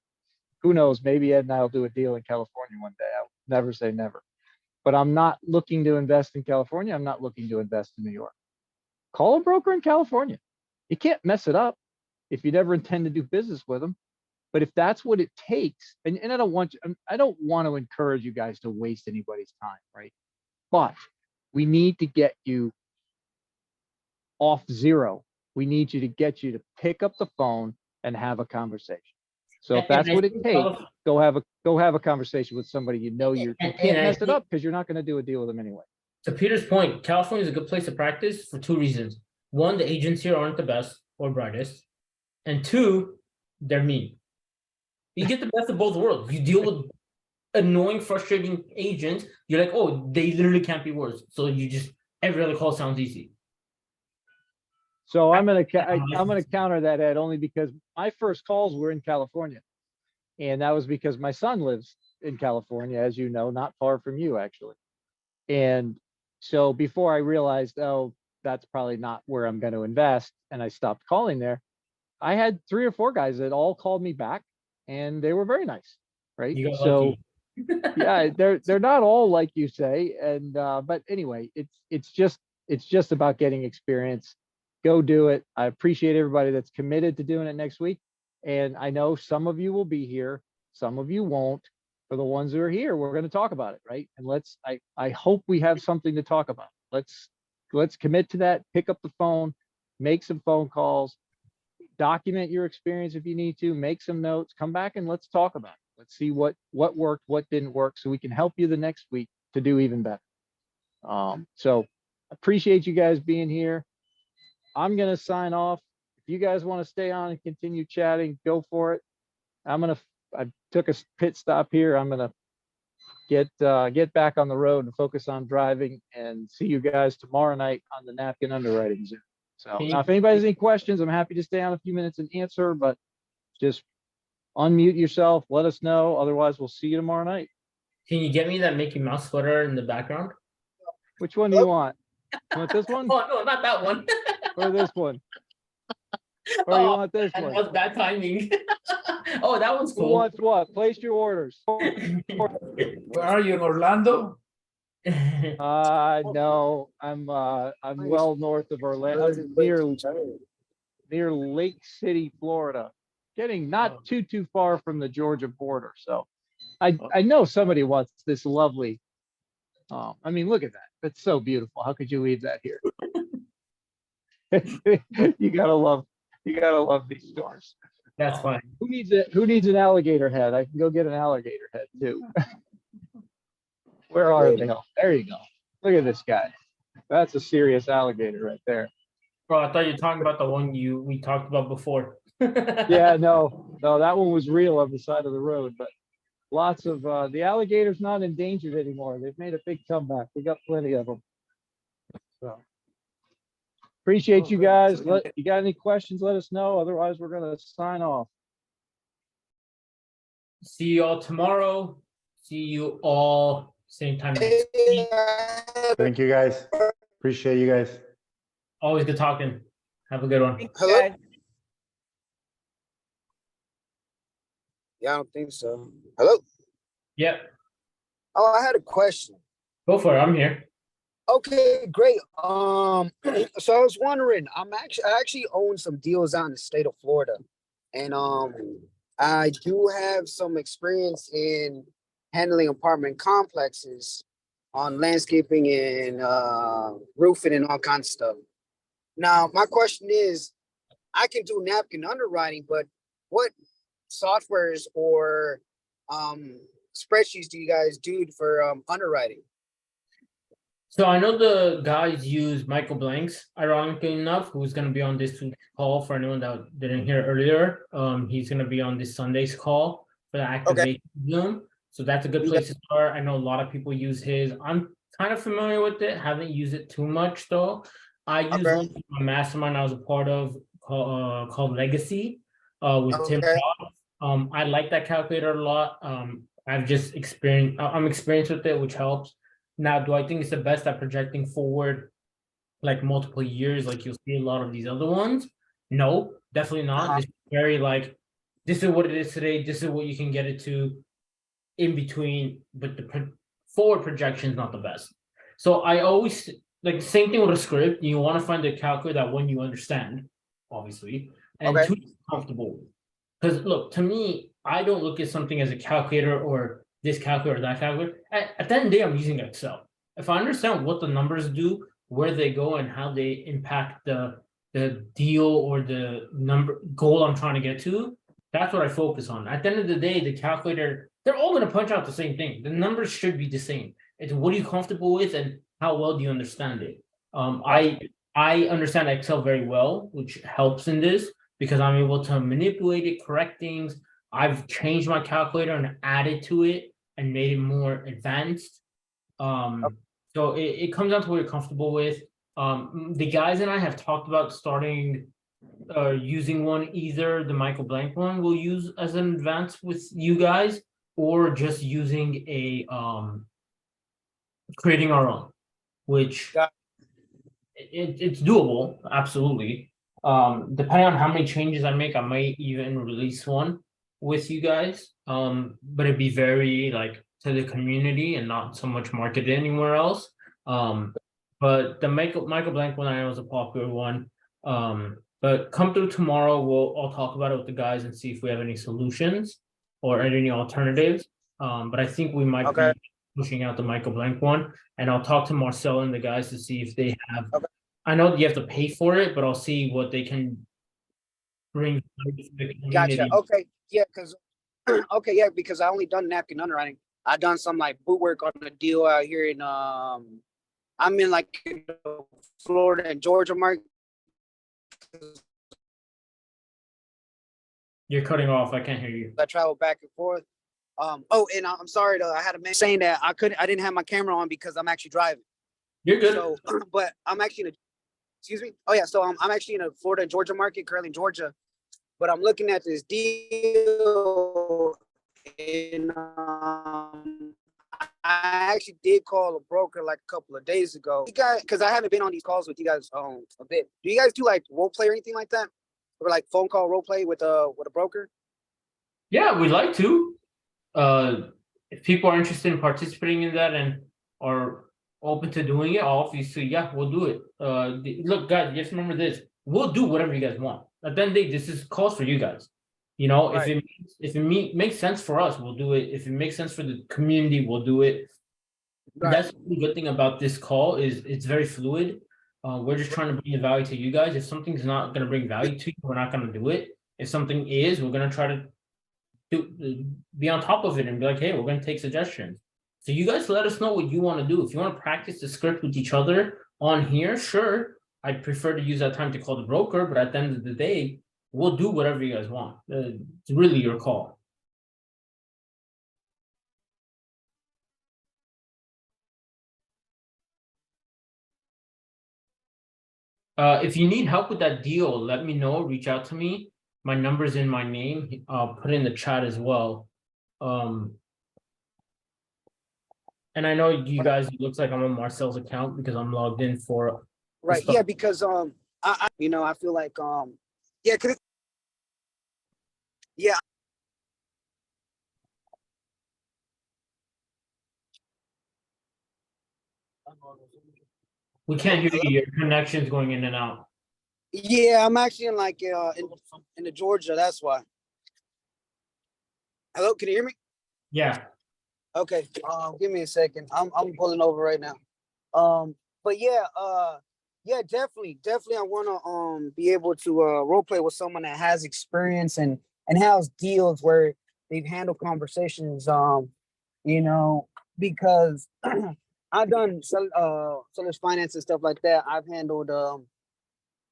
Who knows? Maybe Ed and I will do a deal in California one day. I'll never say never. But I'm not looking to invest in California. I'm not looking to invest in New York. Call a broker in California. You can't mess it up if you never intend to do business with them. But if that's what it takes, and I don't want to encourage you guys to waste anybody's time, right? But we need to get you off zero. We need you to get you to pick up the phone and have a conversation. So if that's what it takes, go have a conversation with somebody you know you can't mess it up because you're not going to do a deal with them anyway. To Peter's point, California is a good place to practice for two reasons. One, the agents here aren't the best or brightest. And two, they're mean. You get the best of both worlds. You deal with annoying, frustrating agents. You're like, oh, they literally can't be worse. So you just, every other call sounds easy. So I'm gonna counter that, Ed, only because my first calls were in California, and that was because my son lives in California, as you know, not far from you actually. And so before I realized, oh, that's probably not where I'm going to invest, and I stopped calling there, I had 3 or 4 guys that all called me back, and they were very nice, right? So yeah, they're not all like you say, and but anyway, it's just about getting experience. Go do it. I appreciate everybody that's committed to doing it next week. And I know some of you will be here, some of you won't. For the ones who are here, we're going to talk about it, right? And I hope we have something to talk about. Let's commit to that. Pick up the phone, make some phone calls, document your experience if you need to, make some notes, come back and let's talk about it. Let's see what worked, what didn't work, so we can help you the next week to do even better. So appreciate you guys being here. I'm going to sign off. If you guys want to stay on and continue chatting, go for it. I'm going to I took a pit stop here. I'm gonna get back on the road and focus on driving, and see you guys tomorrow night on the napkin underwriting Zoom. So now, if anybody has any questions, I'm happy to stay on a few minutes and answer, but just unmute yourself, let us know. Otherwise, we'll see you tomorrow night. Can you get me that Mickey Mouse sweater in the background? Which one do you want? You want this one Oh, no, not that one. or this one? Or you want this That one? was bad timing. Oh, that one's Who cool. wants what? Place your orders. Where are you, in Orlando? No, I'm well north of Orlando, near Lake City, Florida. Getting not too far from the Georgia border. So I know somebody wants this lovely. I mean, look at that. That's so beautiful. How could you leave that here? You gotta love these stores. That's fine. Who needs an alligator head? I can go get an alligator head too. Where are they? There you go. Look at this guy. That's a serious alligator right there. Bro, I thought you were talking about the one we talked about before. Yeah, no, that one was real on the side of the road, but lots of the alligator's not endangered anymore. They've made a big comeback. We got plenty of them. So appreciate you guys. You got any questions, let us know. Otherwise, we're gonna sign off. See you all tomorrow. See you all same time next week. Thank you, guys. Appreciate you guys. Always good talking. Have a good one. Hello? Yeah, I don't think so. Hello? Yep. Oh, I had a question. Go for it. I'm here. Okay, great. So I was wondering, I actually own some deals out in the state of Florida. And I do have some experience in handling apartment complexes on landscaping and roofing and all kinds of stuff. Now, my question is, I can do napkin underwriting, but what softwares or spreadsheets do you guys do for underwriting? So I know the guys use Michael Blanks, ironically enough, who's going to be on this call for anyone that didn't hear earlier. He's going to be on this Sunday's call for the activation Zoom. So that's a good place to start. I know a lot of people use his. I'm kind of familiar with it. Haven't used it too much though. I use one from a mastermind I was a part of called Legacy with Tim Roth. I like that calculator a lot. I've just experienced. I'm experienced with it, which helps. Now, do I think it's the best at projecting forward like multiple years, like you'll see a lot of these other ones? No, definitely not. This is very like, this is what it is today. This is what you can get it to in between, but the forward projection is not the best. So I always, like, same thing with a script. You want to find a calculator that one you understand, obviously, and two, comfortable with. Because look, to me, I don't look at something as a calculator or this calculator or that calculator. At the end of the day, I'm using Excel. If I understand what the numbers do, where they go, and how they impact the deal or the number goal I'm trying to get to, that's what I focus on. At the end of the day, the calculator, they're all going to punch out the same thing. The numbers should be the same. It's what are you comfortable with and how well do you understand it? I understand Excel very well, which helps in this because I'm able to manipulate it, correct things. I've changed my calculator and added to it and made it more advanced. So it comes down to what you're comfortable with. The guys and I have talked about starting using one, either the Michael Blank one we'll use as an advance with you guys, or just using a creating our own, which it's doable, absolutely. Depending on how many changes I make, I might even release one with you guys. But it'd be very like to the community and not so much marketed anywhere else. But the Michael Blank one I know is a popular one. But come through tomorrow, I'll talk about it with the guys and see if we have any solutions or any alternatives. But I think we might be pushing out the Michael Blank one, and I'll talk to Marcel and the guys to see if they have. I know you have to pay for it, but I'll see what they can bring to the community. Gotcha. Okay. Yeah, because because I only done napkin underwriting. I done some like boot work on a deal out here in I'm in like Florida and Georgia market. You're cutting off. I can't hear you. I travel back and forth. Oh, and I'm sorry though, I had a man saying that I didn't have my camera on because I'm actually driving. You're good. So, but I'm actually in a, excuse me. Oh yeah, so I'm actually in a Florida, Georgia market, currently in Georgia, but I'm looking at this deal, and I actually did call a broker like a couple of days ago. You guys, because I haven't been on these calls with you guys a bit. Do you guys do like role play or anything like that, or like phone call role play with a broker? Yeah, we'd like to. If people are interested in participating in that and are open to doing it, obviously, yeah, we'll do it. Look, guys, just remember this: we'll do whatever you guys want. At the end of the day, this is calls for you guys. You know, Right. if it makes sense for us, we'll do it. If it makes sense for the community, we'll do it. Right. That's the good thing about this call is it's very fluid. We're just trying to bring the value to you guys. If something's not going to bring value to you, we're not going to do it. If something is, we're going to try to be on top of it and be like, hey, we're going to take suggestions. So you guys let us know what you want to do. If you want to practice the script with each other on here, sure. I'd prefer to use that time to call the broker, but at the end of the day, we'll do whatever you guys want. It's really your call. If you need help with that deal, let me know. Reach out to me. My number's in my name. I'll put it in the chat as well. And I know you guys, it looks like I'm on Marcel's account because I'm logged in for Right. stuff. Yeah, because I I feel like yeah, cause yeah. We can't hear Hello? you. Your connection's going in and out. Yeah, I'm actually in like in the Georgia. That's why. Hello, can you hear me? Yeah. Okay. Give me a second. I'm pulling over right now. But yeah, yeah, definitely, I want to be able to role play with someone that has experience and has deals where they've handled conversations. You know, because I've done seller's finance and stuff like that. I've handled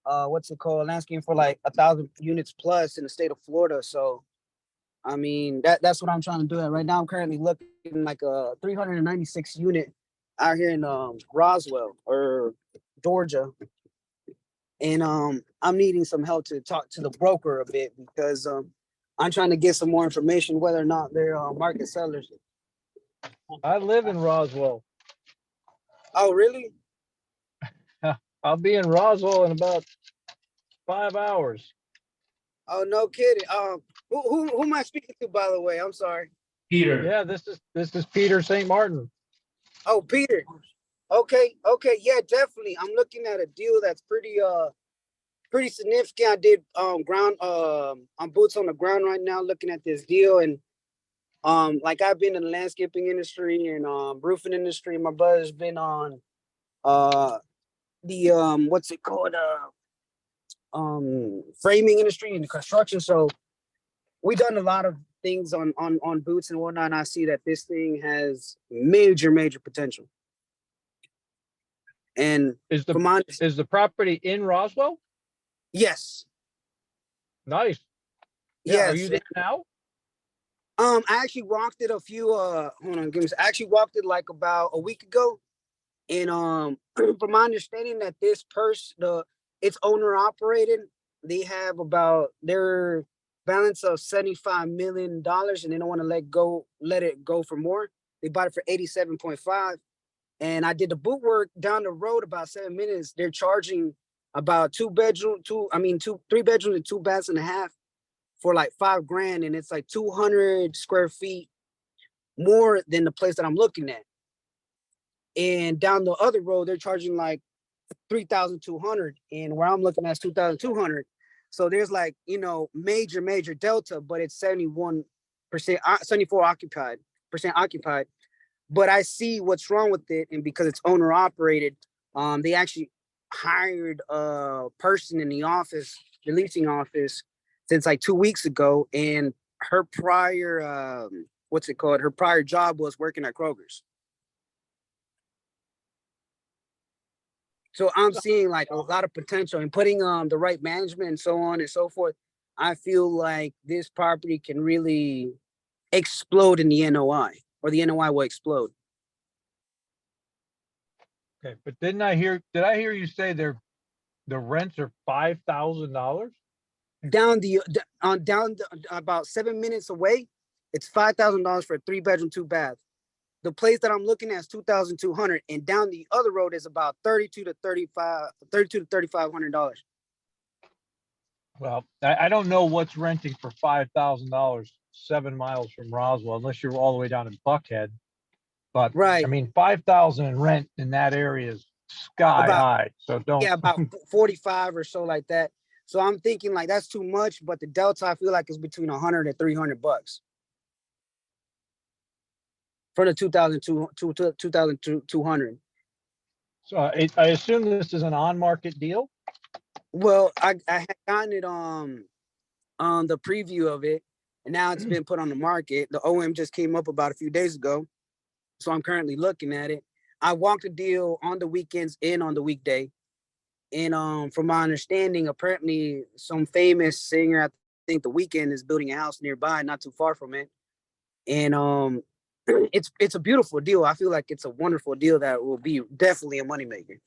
what's it called, landscaping for like 1,000 units plus in the state of Florida. So I mean that's what I'm trying to do. Right now I'm currently looking like a 396 unit out here in Roswell or Georgia. And I'm needing some help to talk to the broker a bit because I'm trying to get some more information whether or not they're market sellers. I live in Roswell. Oh, really? I'll be in Roswell in about 5 hours. Oh, no kidding. Who am I speaking to, by the way? I'm sorry. Peter. Yeah, this is Peter St. Martin. Oh, Peter. Okay, yeah, definitely. I'm looking at a deal that's pretty significant. I did I'm boots on the ground right now looking at this deal, and like I've been in the landscaping industry and roofing industry. My brother's been on the what's it called, framing industry and construction. So we done a lot of things on boots and whatnot, and I see that this thing has major potential. And Is from my the property in Roswell? yes, Nice. Yeah, yes. are you there now? I actually walked it a few hold on, give me I actually walked it like about a week ago. And from my understanding that this it's owner operated, they have about their balance of $75 million and they don't want to let it go for more. They bought it for 87.5. And I did the boot work down the road about 7 minutes. They're charging about 3 bedrooms and 2 baths and a half for like $5,000. And it's like 200 square feet more than the place that I'm looking at. And down the other road, they're charging like 3,200, and where I'm looking at is 2,200. So there's like, major delta, but it's 71%, 74% occupied. But I see what's wrong with it, and because it's owner operated, they actually hired a person in the office, the leasing office, since like 2 weeks ago, and her prior her prior job was working at Kroger's. So I'm seeing like a lot of potential and putting the right management and so on and so forth. I feel like this property can really explode in the NOI, or the NOI will explode. Okay, but did I hear you say the rents are $5,000? Down about 7 minutes away, it's $5,000 for a 3-bedroom, 2-bath. The place that I'm looking at is 2,200, and down the other road is about $32,000 to $3,500. Well, I don't know what's renting for $5,000 7 miles from Roswell, unless you're all the way down in Buckhead. But Right. I mean, 5,000 in rent in that area is sky About- high. So don't. Yeah, about 45 or so like that. So I'm thinking like that's too much, but the delta I feel like is between 100 and $300 for the 2,200. So I assume this is an on-market deal. Well, I had gotten it on the preview of it, and now it's been put on the market. The OM just came up about a few days ago, so I'm currently looking at it. I walked the deal on the weekends and on the weekday, and from my understanding, apparently some famous singer, I think The Weeknd, is building a house nearby, not too far from it, and it's a beautiful deal. I feel like it's a wonderful deal that will be definitely a moneymaker.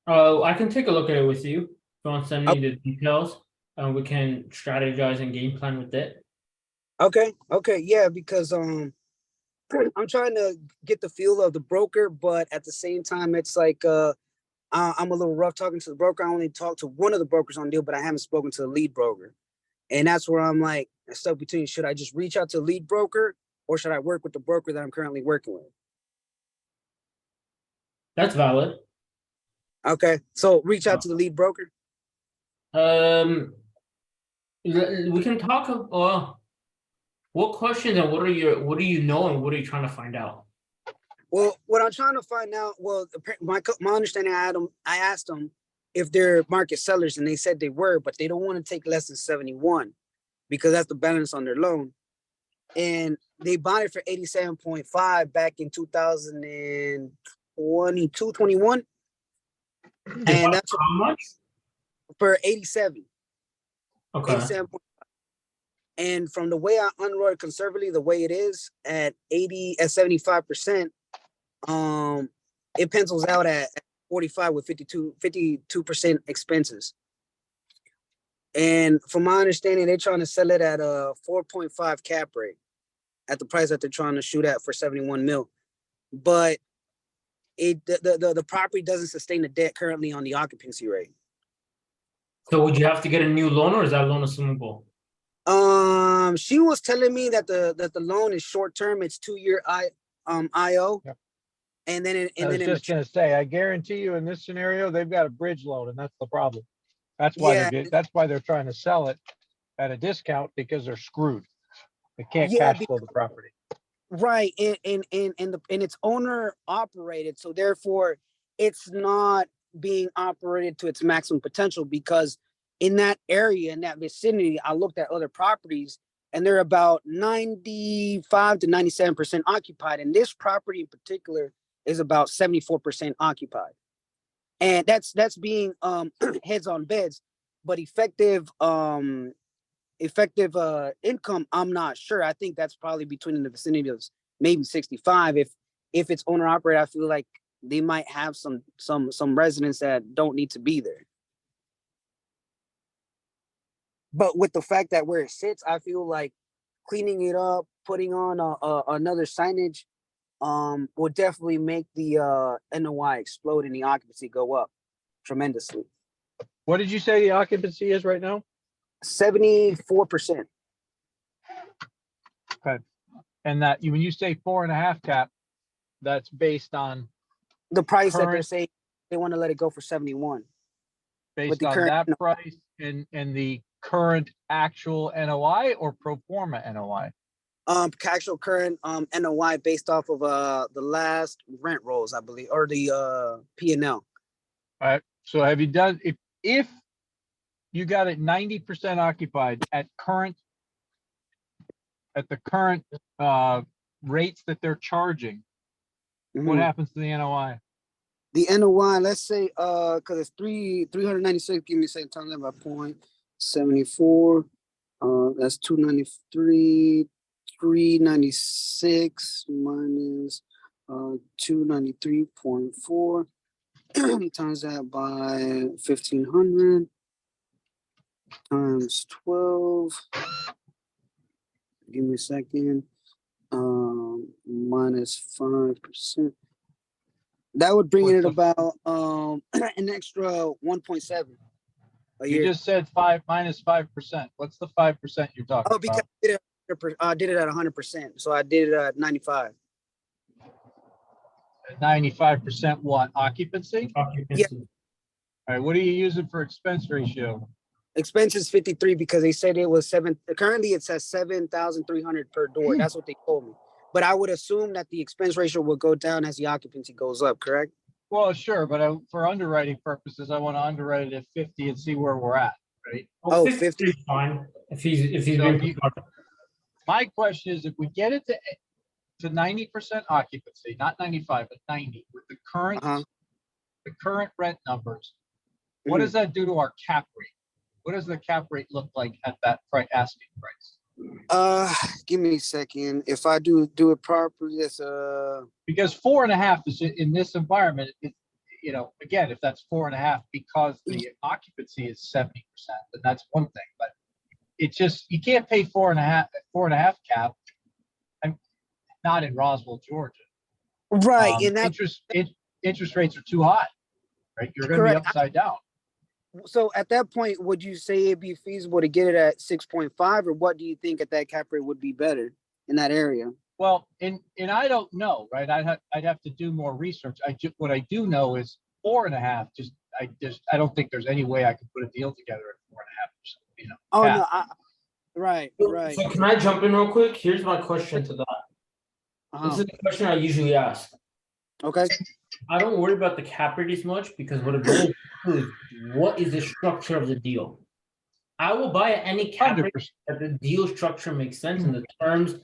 I can take a look at it with you. If you want to send me the details, and we can strategize and game plan with it. Okay, yeah, because I'm trying to get the feel of the broker, but at the same time, it's like I'm a little rough talking to the broker. I only talked to one of the brokers on the deal, but I haven't spoken to the lead broker, and that's where I'm like stuck between: should I just reach out to the lead broker, or should I work with the broker that I'm currently working with? That's valid. Okay, so reach out to the lead broker. We can talk. What questions and what do you know and what are you trying to find out? Well, what I'm trying to find out, my understanding, I asked them if they're market sellers, and they said they were, but they don't want to take less than 71 because that's the balance on their loan. And they bought it for 87.5 back in 2022, 21. And that's how much? For 87. Okay. 87. And from the way I underwrote conservatively, the way it is at 75%, it pencils out at 45 with 52% expenses. And from my understanding, they're trying to sell it at a 4.5 cap rate at the price that they're trying to shoot at for 71 mil. But the property doesn't sustain the debt currently on the occupancy rate. So would you have to get a new loan, or is that loan assumable? She was telling me that the loan is short term. It's 2-year IO. Yep. And then I was just going to say, I guarantee you in this scenario, they've got a bridge loan, and that's the problem. That's why that's why they're trying to sell it at a discount, because they're screwed. They can't cash flow the property. Right. And it's owner operated. So therefore it's not being operated to its maximum potential, because in that area, in that vicinity, I looked at other properties and they're about 95 to 97% occupied. And this property in particular is about 74% occupied. And that's being heads on beds, but effective income, I'm not sure. I think that's probably between in the vicinity of maybe 65. If it's owner operated, I feel like they might have some residents that don't need to be there. But with the fact that where it sits, I feel like cleaning it up, putting on another signage, will definitely make the NOI explode and the occupancy go up tremendously. What did you say the occupancy is right now? 74%. Okay. And that when you say 4.5 cap, that's based on the price that they're saying they want to let it go for 71. Based on that price and the current actual NOI or pro forma NOI? Actual current NOI based off of the last rent rolls, I believe, or the P&L. All right. So have you done, if you got it 90% occupied at the current rates that they're charging, what happens to the NOI? The NOI, let's say, cause it's 396, give me a second, times that by 0.74. That's 293, 396 minus 293.4 times that by 1500 times 12. Give me a second. Minus 5%. That would bring it at about an extra 1.7 a You year. just said minus 5%. What's the 5% you're talking Oh, because about? I did it at 100%. So I did it at 95. 95% what? Occupancy? Occupancy. All right, what are you using for expense ratio? Expenses 53 because they said it was currently it says 7,300 per door. That's what they told me. But I would assume that the expense ratio will go down as the occupancy goes up, correct? Well, sure, but for underwriting purposes, I want to underwrite it at 50 and see where we're at, right? Oh, 50 50. is fine if he's So being if you- My question is, if we get it to 90% occupancy, not 95, but 90, with the current rent numbers, what does that do to our cap rate? What does the cap rate look like at that asking price? Give me a second. If I do it properly, that's Because 4.5 is in this environment, again, if that's 4.5 because the occupancy is 70%, then that's one thing. But it's just, you can't pay 4.5 cap. I'm not in Roswell, Georgia. right. And that Interest rates are too high, right? You're going to be upside down. So at that point, would you say it'd be feasible to get it at 6.5, or what do you think at that cap rate would be better in that area? Well, and I don't know, right? I'd have to do more research. What I do know is 4.5. I don't think there's any way I could put a deal together at 4.5%. Oh cap. no, right. So can I jump in real quick? Here's my question to that. This is the question I usually ask. Okay. I don't worry about the cap rate as much because what it boils down to is what is the structure of the deal. I will buy at any cap rate that the deal structure makes sense and the terms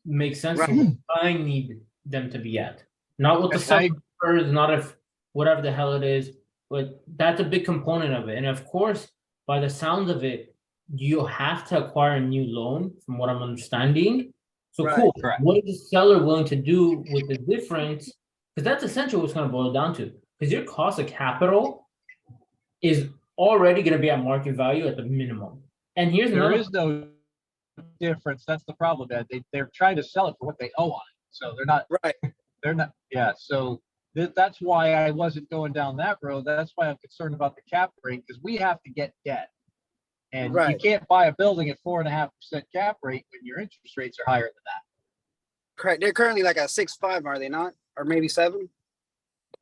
make sense for what I need them to be at. Not what the seller is, not if whatever the hell it is, but that's a big component of it. And of course, by the sound of it, you have to acquire a new loan, from what I'm understanding. So cool. Correct. What is the seller willing to do with the difference? Because that's essentially what's going to boil down to. Because your cost of capital is already going to be at market value at the minimum. And here's There another. is no difference. That's the problem, Ed. They're trying to sell it for what they owe on it. So they're not. Right. They're not. Yeah. So that's why I wasn't going down that road. That's why I'm concerned about the cap rate, because we have to get debt. And you can't buy a building at 4.5% cap rate when your interest rates are higher than that. Correct. They're currently like at 6.5, are they not? Or maybe 7?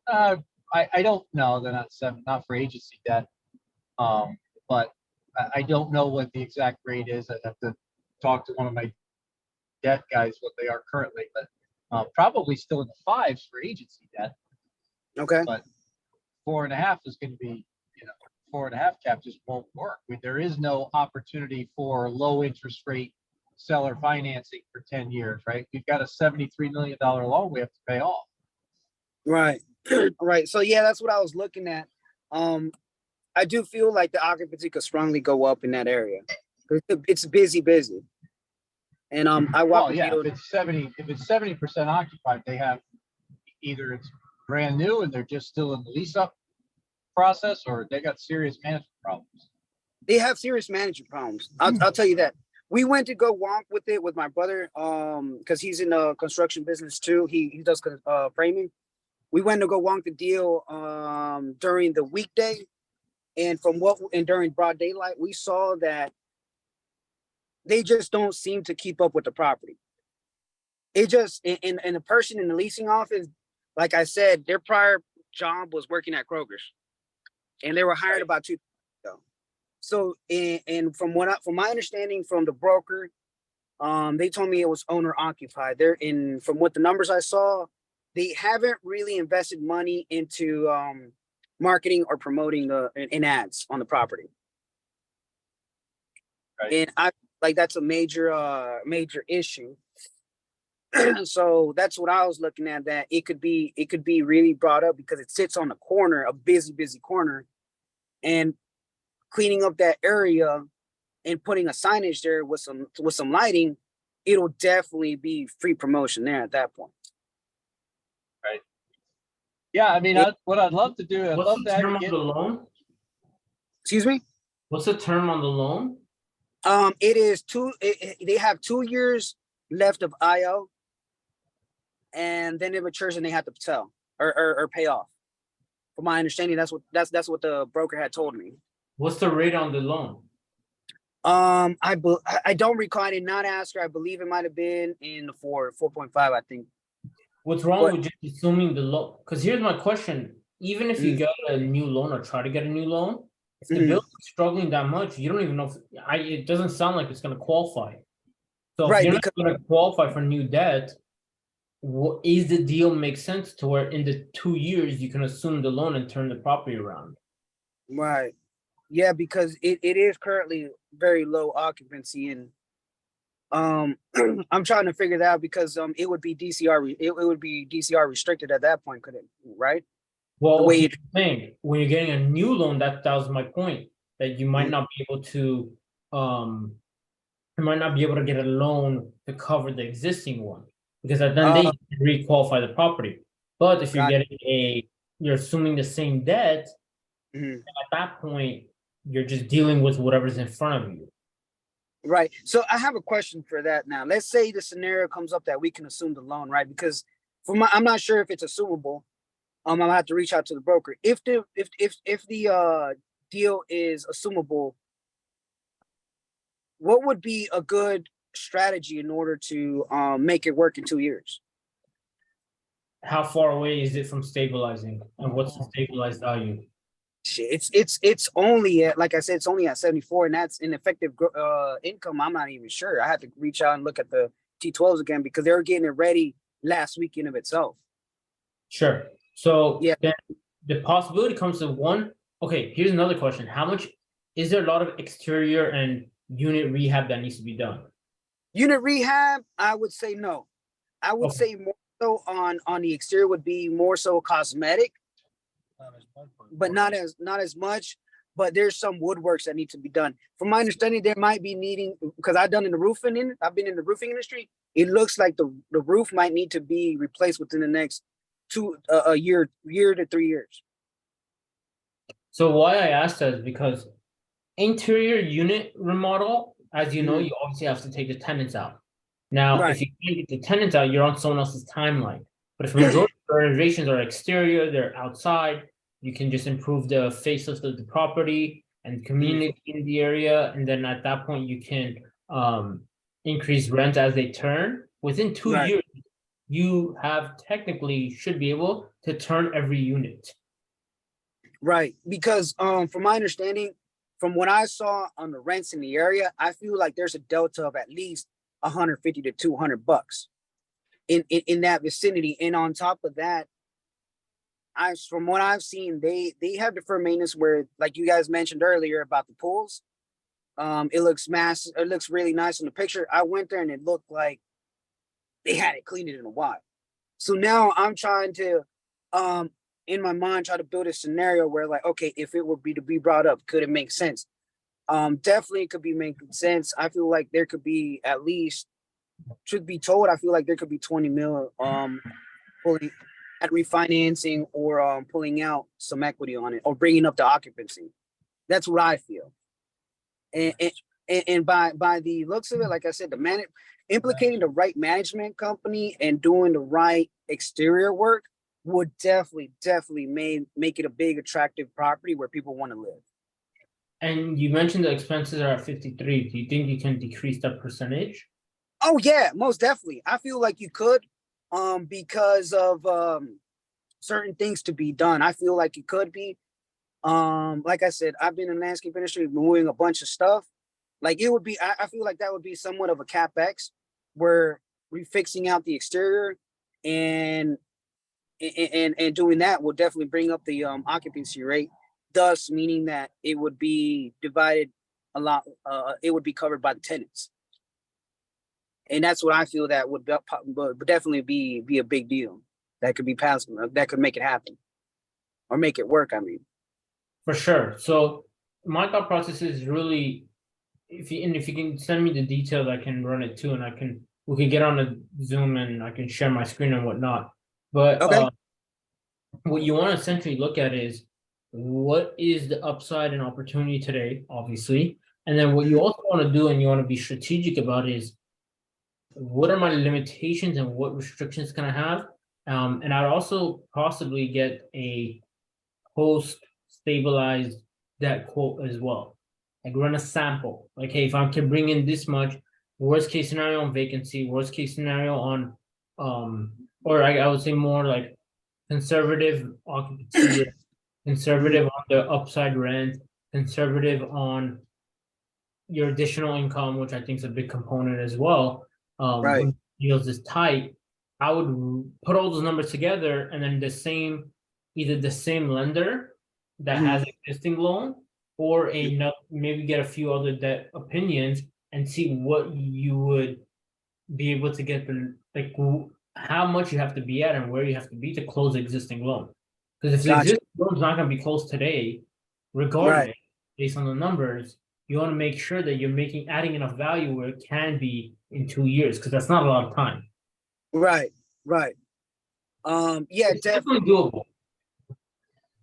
I don't know. They're not 7, not for agency debt. But I don't know what the exact rate is. I'd have to talk to one of my debt guys what they are currently, but probably still in the 5s for agency debt. Okay. But 4.5 is going to be, 4.5 cap just won't work. There is no opportunity for low interest rate seller financing for 10 years, right? We've got a $73 million loan we have to pay off. Right. Right. So yeah, that's what I was looking at. I do feel like the occupancy could strongly go up in that area. It's busy. And I walk. If it's 70% occupied, they have either it's brand new and they're just still in the lease up process, or they got serious management problems. They have serious management problems. I'll tell you that. We went to go walk with it with my brother, because he's in the construction business too. He does framing. We went to go walk the deal during the weekday, and during broad daylight, we saw that they just don't seem to keep up with the property. It just and the person in the leasing office, like I said, their prior job was working at Kroger's, and they were hired about 2 years ago. So, and from my understanding from the broker, they told me it was owner occupied. From what the numbers I saw, they haven't really invested money into marketing or promoting in ads on the property. Right. And I like that's a major issue. So that's what I was looking at, that it could be really brought up because it sits on the corner, a busy corner, and cleaning up that area and putting a signage there with some lighting, it'll definitely be free promotion there at that point. Yeah, I mean, what I'd love to do, I'd What's love the to have term you on get, the loan? Excuse me? What's the term on the loan? It is they have 2 years left of IO, and then it matures and they have to sell or pay off. From my understanding, that's what the broker had told me. What's the rate on the loan? I don't recall. I did not ask her. I believe it might have been in the 4.5, I think. What's wrong What? with just assuming the loan? Because here's my question: even if you Mm. get a new loan or try to get a new loan, if the Mhm. bill is struggling that much, you don't even know. It doesn't sound like it's going to qualify. So if Right, you're because not going to qualify for new debt, is the deal make sense to where in the 2 years you can assume the loan and turn the property around? right. Yeah, because it is currently very low occupancy, and I'm trying to figure that out because it would be it would be DCR restricted at that point, could it? Right? Well, The way here's the thing: when you're getting a new loan, that was my point. That you might not be able to, you might not be able to get a loan to cover the existing one because at then they re-qualify the property. But if you're Got getting you're assuming the same debt, Mhm. at that point, you're just dealing with whatever's in front of you. Right. So I have a question for that now. Let's say the scenario comes up that we can assume the loan, right? Because I'm not sure if it's assumable. I'll have to reach out to the broker. If the deal is assumable, what would be a good strategy in order to make it work in 2 years? How far away is it from stabilizing, and what's the stabilized value? Shit, it's only at, like I said, it's only at 74, and that's an effective income. I'm not even sure. I had to reach out and look at the T12s again because they were getting it ready last weekend of itself. Sure. So Yeah. then the possibility comes to one. Okay, here's another question: how much is there a lot of exterior and unit rehab that needs to be done? Unit rehab, I would say no. I would Okay. say more so on the exterior would be more so cosmetic, but not as much. But there's some woodworks that need to be done. From my understanding, there might be needing, because I've been in the roofing industry. It looks like the roof might need to be replaced within the next a year to 3 years. So why I asked that is because interior unit remodel, as you know, Mhm. you obviously have to take the tenants out. Now, Right. if you can't get the tenants out, you're on someone else's timeline. But if majority of renovations are exterior, they're outside, you can just improve the face of the property and community in the area, and then at that point you can increase rent as they turn. Within 2 Right. years, you have technically should be able to turn every unit. Right, because from my understanding, from what I saw on the rents in the area, I feel like there's a delta of at least 150 to $200 in that vicinity. And on top of that, from what I've seen, they have deferred maintenance where, like you guys mentioned earlier about the pools. It looks massive. It looks really nice in the picture. I went there and it looked like they hadn't cleaned it in a while. So now I'm trying to, in my mind, try to build a scenario where, like, okay, if it would be to be brought up, could it make sense? Definitely it could be making sense. I feel like there could be at least, truth be told, I feel like there could be 20 mil pulling at refinancing or pulling out some equity on it or bringing up the occupancy. That's what I feel. And by the looks of it, like I said, implicating the right management company and doing the right exterior work would definitely make it a big attractive property where people want to live. And you mentioned the expenses are at 53. Do you think you can decrease that percentage? Oh yeah, most definitely. I feel like you could, because of certain things to be done. I feel like it could be. Like I said, I've been in the landscape industry moving a bunch of stuff. Like it would be, I feel like that would be somewhat of a CapEx where we're fixing out the exterior and doing that will definitely bring up the occupancy rate, thus meaning that it would be divided a lot, it would be covered by the tenants. And that's what I feel that would definitely be a big deal. That could be possible. That could make it happen or make it work. I mean, For sure. So my thought process is really, if you can send me the details, I can run it too, and we can get on a Zoom and I can share my screen and whatnot. But Okay. what you want to essentially look at is what is the upside and opportunity today, obviously, and then what you also want to do and you want to be strategic about is what are my limitations and what restrictions can I have, and I'd also possibly get a post stabilized debt quote as well. Like run a sample. Like, hey, if I can bring in this much, worst case scenario on vacancy, worst case scenario on or I would say more like conservative occupancy, conservative on the upside rent, conservative on your additional income, which I think is a big component as well. Right. When deals is tight, I would put all those numbers together and then either the same lender that has existing loan or maybe get a few other debt opinions and see what you would be able to get how much you have to be at and where you have to be to close the existing loan. Because if the Gotcha. existing loan is not going to be closed today, regardless, based on the numbers, you want to make sure that you're adding enough value where it can be in 2 years, because that's not a lot of time. Right. Yeah, It's definitely. doable.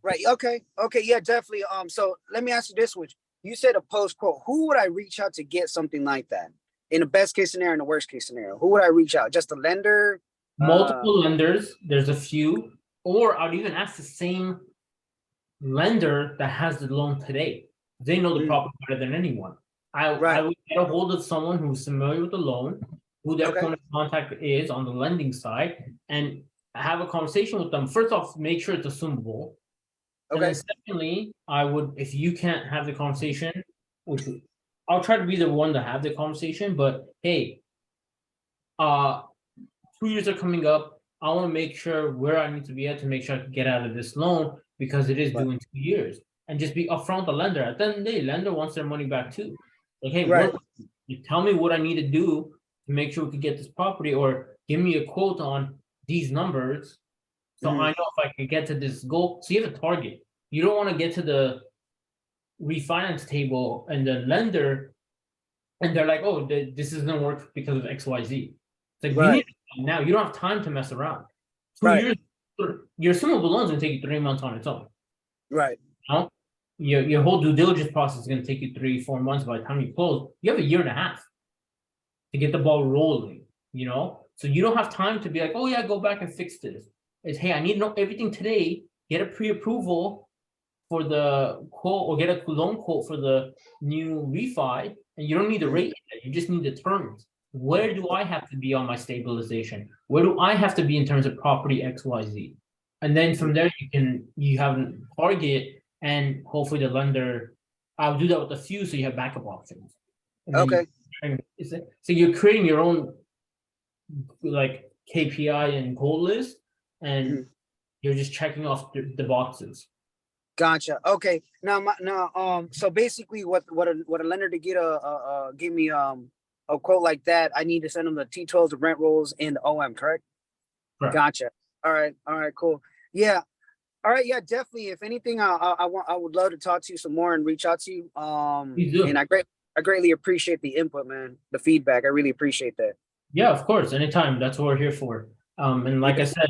Right. Okay. Yeah, definitely. So let me ask you this, which you said a post quote. Who would I reach out to get something like that? In the best case scenario and the worst case scenario, who would I reach out? Just a lender? Multiple lenders, there's a few, or I'd even ask the same lender that has the loan today. They know the property better than anyone. I would get a hold of someone who's familiar with the loan, who their point of contact is on the lending side, and have a conversation with them. First off, make sure it's assumable. And then secondly, I would, if you can't have the conversation, which I'll try to be the one to have the conversation, but hey, 2 years are coming up. I want to make sure where I need to be at to make sure I can get out of this loan because it is due in 2 years. And just be upfront with the lender. At the end of the day, lender wants their money back too. Like, hey, you tell me what I need to do to make sure we can get this property, or give me a quote on these numbers, so I know if I can get to this goal. So you have a target. You don't want to get to the refinance table and the lender, and they're like, oh, this isn't gonna work because of XYZ. It's like, you need it now. You don't have time to mess around. 2 years, your assumable loan is gonna take you 3 months on its own. Right. You know? Your whole due diligence process is gonna take you 3-4 months. By the time you close, you have a year and a half to get the ball rolling, you know? So you don't have time to be like, oh yeah, go back and fix this. It's, hey, I need to know everything today, get a pre-approval for the quote, or get a loan quote for the new refi, and you don't need the rate yet, you just need the terms. Where do I have to be on my stabilization? Where do I have to be in terms of property XYZ? And then from there, you have a target, and hopefully the lender, I'll do that with a few so you have backup options. So you're creating your own like KPI and goal list, and you're just checking off the boxes. Gotcha. Okay. Now, so basically, what a lender to give me a quote like that, I need to send them the T12s, the rent rolls, and the OM, correct? Correct. Gotcha. All right, cool. Yeah. All right, yeah, definitely. If anything, I would love to talk to you some more and reach out to you. And I greatly appreciate the input, man, the feedback. I really appreciate that. Yeah, of course, anytime. That's what we're here for. And like I said,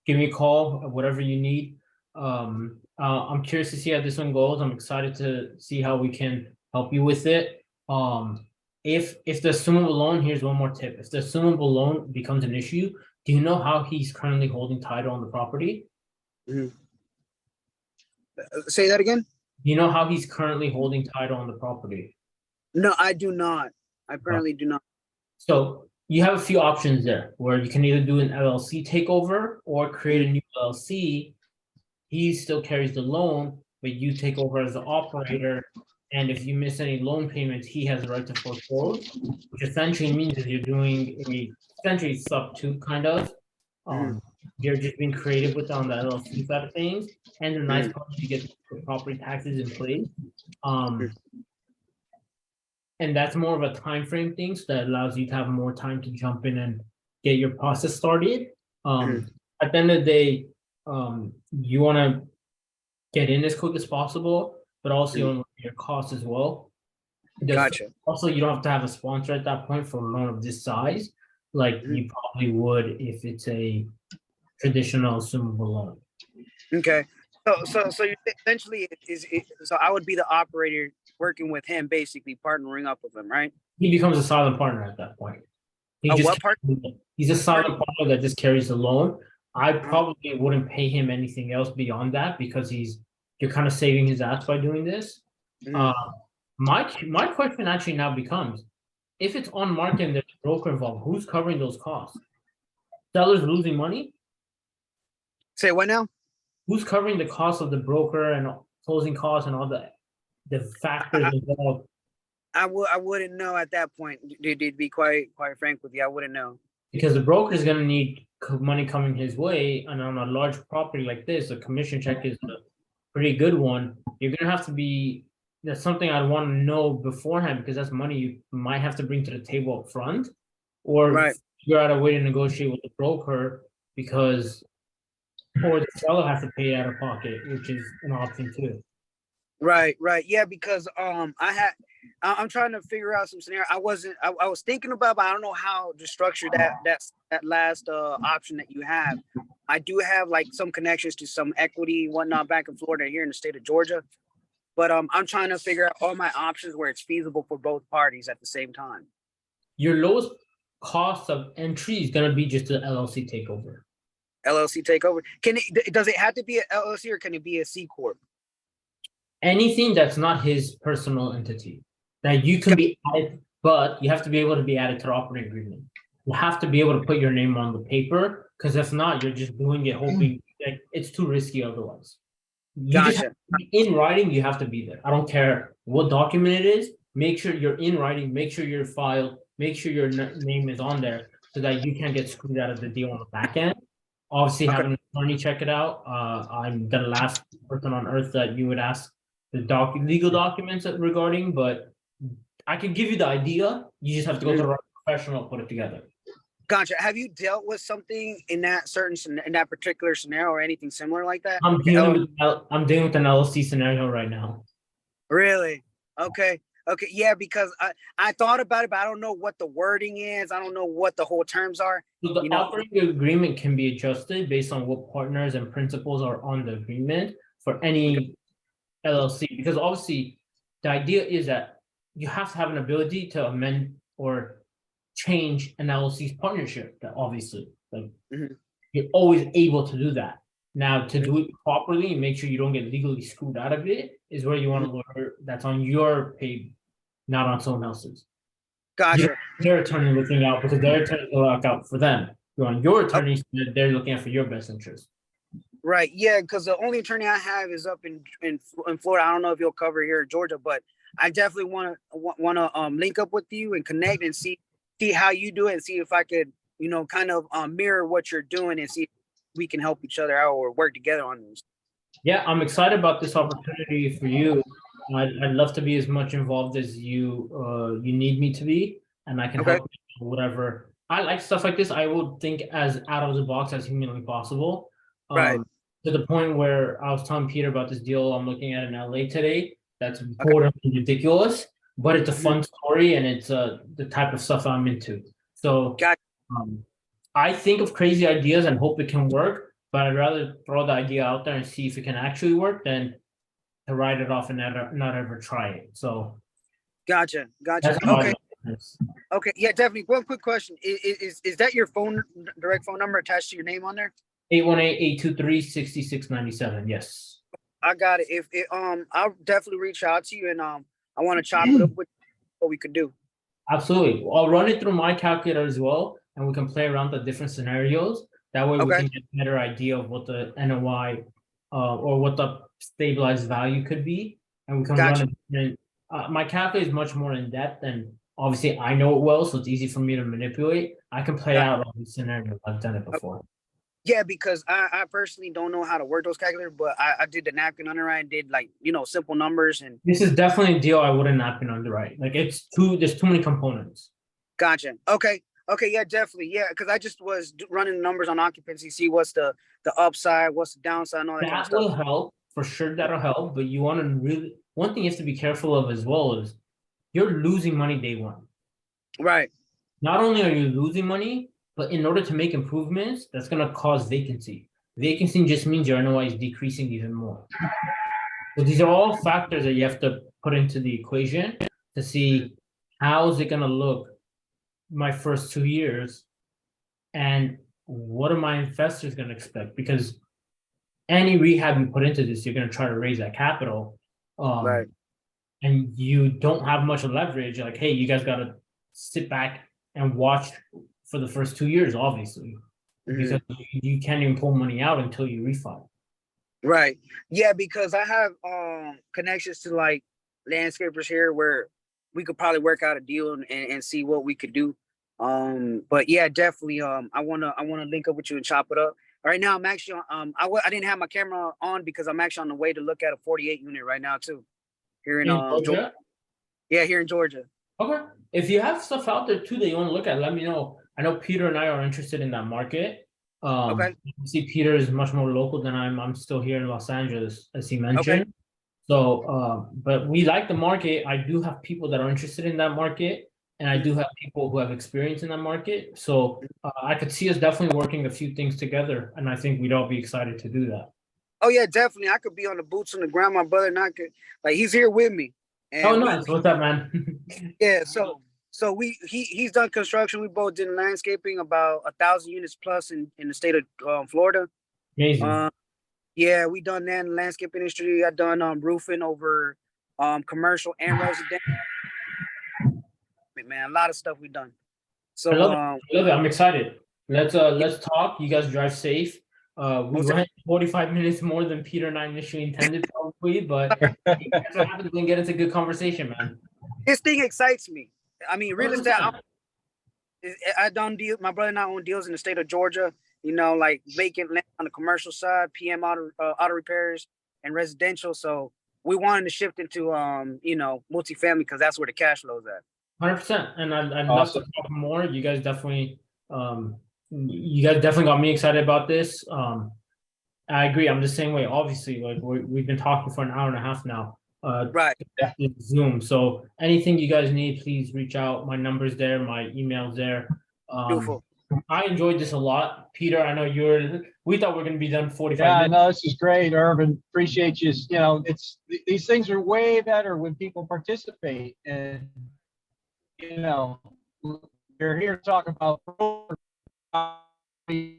give me a call, whatever you need. I'm curious to see how this one goes. I'm excited to see how we can help you with it. If the assumable loan, here's one more tip. If the assumable loan becomes an issue, do you know how he's currently holding title on the property? Say that again? Do you know how he's currently holding title on the property? No, I do not. I apparently do not. So you have a few options there where you can either do an LLC takeover or create a new LLC. He still carries the loan, but you take over as the operator. And if you miss any loan payments, he has the right to foreclose, which essentially means that you're doing essentially sub 2 kind of. You're just being creative with on the LLC side of things. And the nice part is you get the property taxes in place. And that's more of a time frame thing, so that allows you to have more time to jump in and get your process started. At the end of the day, you wanna get in as quick as possible, but also you wanna look at your costs as well. Gotcha. Also, you don't have to have a sponsor at that point for a loan of this size, like you probably would if it's a traditional assumable loan. Okay. So you essentially so I would be the operator working with him, basically partnering up with him, right? He becomes a silent partner at that point. He A just what partner? He's a silent partner that just carries the loan. I probably wouldn't pay him anything else beyond that because you're kind of saving his ass by doing this. My question actually now becomes, if it's on market and there's a broker involved, who's covering those costs? Sellers losing money? Say what now? Who's covering the cost of the broker and closing costs and all the factors involved? I wouldn't know at that point. To be quite frank with you, I wouldn't know. Because the broker is going to need money coming his way, and on a large property like this, a commission check is a pretty good one. You're going to have to be. That's something I'd want to know beforehand because that's money you might have to bring to the table up front, or figure out a way to negotiate with the broker because, or the seller has to pay out of pocket, which is an option too. Right. Yeah, because I'm trying to figure out some scenario. I was thinking about, but I don't know how to structure that last option that you have. I do have like some connections to some equity and whatnot back in Florida here in the state of Georgia. But I'm trying to figure out all my options where it's feasible for both parties at the same time. Your lowest cost of entry is going to be just an LLC takeover. LLC takeover. Does it have to be an LLC or can it be a C corp? Anything that's not his personal entity that you can be added, but you have to be able to be added to the operating agreement. You have to be able to put your name on the paper because if not, you're just doing it hoping like it's too risky otherwise. You just have to be in writing, you have to be there. I don't care what document it is. Make sure you're in writing. Make sure you're filed. Make sure your name is on there so that you can't get screwed out of the deal on the back end. Obviously, have an attorney check it out. I'm the last person on earth that you would ask the legal documents regarding, but I can give you the idea. You just have to go to the right professional, put it together. Gotcha. Have you dealt with something in that particular scenario or anything similar like that? I'm dealing with an LLC scenario right now. Really? Okay. Yeah, because I thought about it, but I don't know what the wording is. I don't know what the whole terms are. So the operating agreement can be adjusted based on what partners and principals are on the agreement for any LLC, because obviously the idea is that you have to have an ability to amend or change an LLC's partnership. That obviously, like you're always able to do that. Now, to do it properly and make sure you don't get legally screwed out of it is where you want to lawyer that's on your pay, not on someone else's. Gotcha. Their attorney looking out because their attorney will look out for them. You're on your attorney, they're looking out for your best interest. Right. Yeah, because the only attorney I have is up in Florida. I don't know if you'll cover here in Georgia, but I definitely want to link up with you and connect and see how you do it and see if I could, kind of mirror what you're doing and see if we can help each other out or work together on this. Yeah, I'm excited about this opportunity for you. I'd love to be as much involved as you need me to be, and I can help you whatever. I like stuff like this. I would think as out of the box as humanly possible. To the point where I was telling Peter about this deal I'm looking at in LA today. That's borderline ridiculous, but it's a fun story and it's the type of stuff I'm into. So I think of crazy ideas and hope it can work, but I'd rather throw the idea out there and see if it can actually work than to write it off and not ever try it. So Gotcha. Okay. Yeah, definitely. One quick question. Is that your direct phone number attached to your name on there? 818-823-6697. Yes. I got it. I'll definitely reach out to you and I want to chop it up with what we could do. Absolutely. I'll run it through my calculator as well, and we can play around the different scenarios. That way we can get a better idea of what the NOI or what the stabilized value could be. And we can run it. My calculator is much more in depth, and obviously I know it well, so it's easy for me to manipulate. I can play out all these scenarios. I've done it before. Yeah, because I personally don't know how to work those calculators, but I did the napkin underwriting, did like, simple numbers and This is definitely a deal I wouldn't not been underwrite. Like there's too many components. gotcha. Okay. Okay. Yeah, definitely. Yeah. Cause I just was running the numbers on occupancy, see what's the upside, what's the downside and all that kind of That will stuff. help, for sure that'll help, but you want to really, one thing you have to be careful of as well is you're losing money day one. Right. Not only are you losing money, but in order to make improvements, that's gonna cause vacancy. Vacancy just means your NOI is decreasing even more. So these are all factors that you have to put into the equation to see how is it gonna look my first 2 years, and what are my investors gonna expect? Because any rehab you put into this, you're gonna try to raise that capital. Right. And you don't have much leverage. Like, hey, you guys gotta sit back and watch for the first 2 years, obviously, because you can't even pull money out until you refi. Right. Yeah, because I have connections to like landscapers here where we could probably work out a deal and see what we could do. But yeah, definitely. I wanna link up with you and chop it up. Right now, I'm actually I didn't have my camera on because I'm actually on the way to look at a 48 unit right now too. Here in Georgia. Yeah, here in Georgia. Okay. If you have stuff out there too that you want to look at, let me know. I know Peter and I are interested in that market. Okay. See, Peter is much more local than I'm still here in Los Angeles, as he mentioned. So, but we like the market. I do have people that are interested in that market, and I do have people who have experience in that market. So I could see us definitely working a few things together, and I think we'd all be excited to do that. Oh yeah, definitely. I could be on the boots on the ground. My brother and I could, like, he's here with me. And Oh, nice. What's up, man? yeah, so he's done construction. We both did landscaping, about 1,000 units plus in the state of Florida. Amazing. Yeah, we done that in the landscape industry. I done roofing over commercial and residential. Man, a lot of stuff we done. So I love it. I'm excited. Let's talk. You guys drive safe. We went 45 minutes more than Peter and I initially intended, probably, but that's what happens when we get into good conversation, man. This thing excites me. I mean, real estate. I done deals. My brother and I own deals in the state of Georgia. Like vacant land on the commercial side, PM auto repairs, and residential. So we wanted to shift into multifamily because that's where the cash flow is at. 100%. And I'd love to talk more. You guys definitely got me excited about this. I agree. I'm the same way. Obviously, like we've been talking for an hour and a half now. Right. Zoom. So anything you guys need, please reach out. My number's there. My email's there. Beautiful. I enjoyed this a lot. Peter, I know we thought we are going to be done 45 Yeah, minutes. no, this is great, Irvin. Appreciate you. These things are way better when people participate. And, you're here to talk about Peter,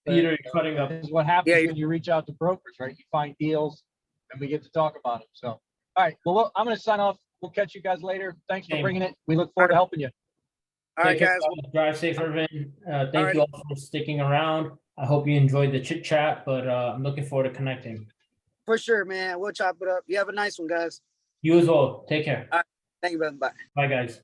you're cutting up. This is what happens when you reach out to brokers, right? You find deals and we get to talk about them. So, all right. Well, look, I'm going to sign off. We'll catch you guys later. Thanks for bringing it. We look forward to helping you. All right, guys. Drive safe, Irvin. Thank you all for sticking around. I hope you enjoyed the chit chat, but I'm looking forward to connecting. For sure, man. We'll chop it up. You have a nice one, guys. You as well. Take care. All right. Thank you, brother. Bye. Bye, guys.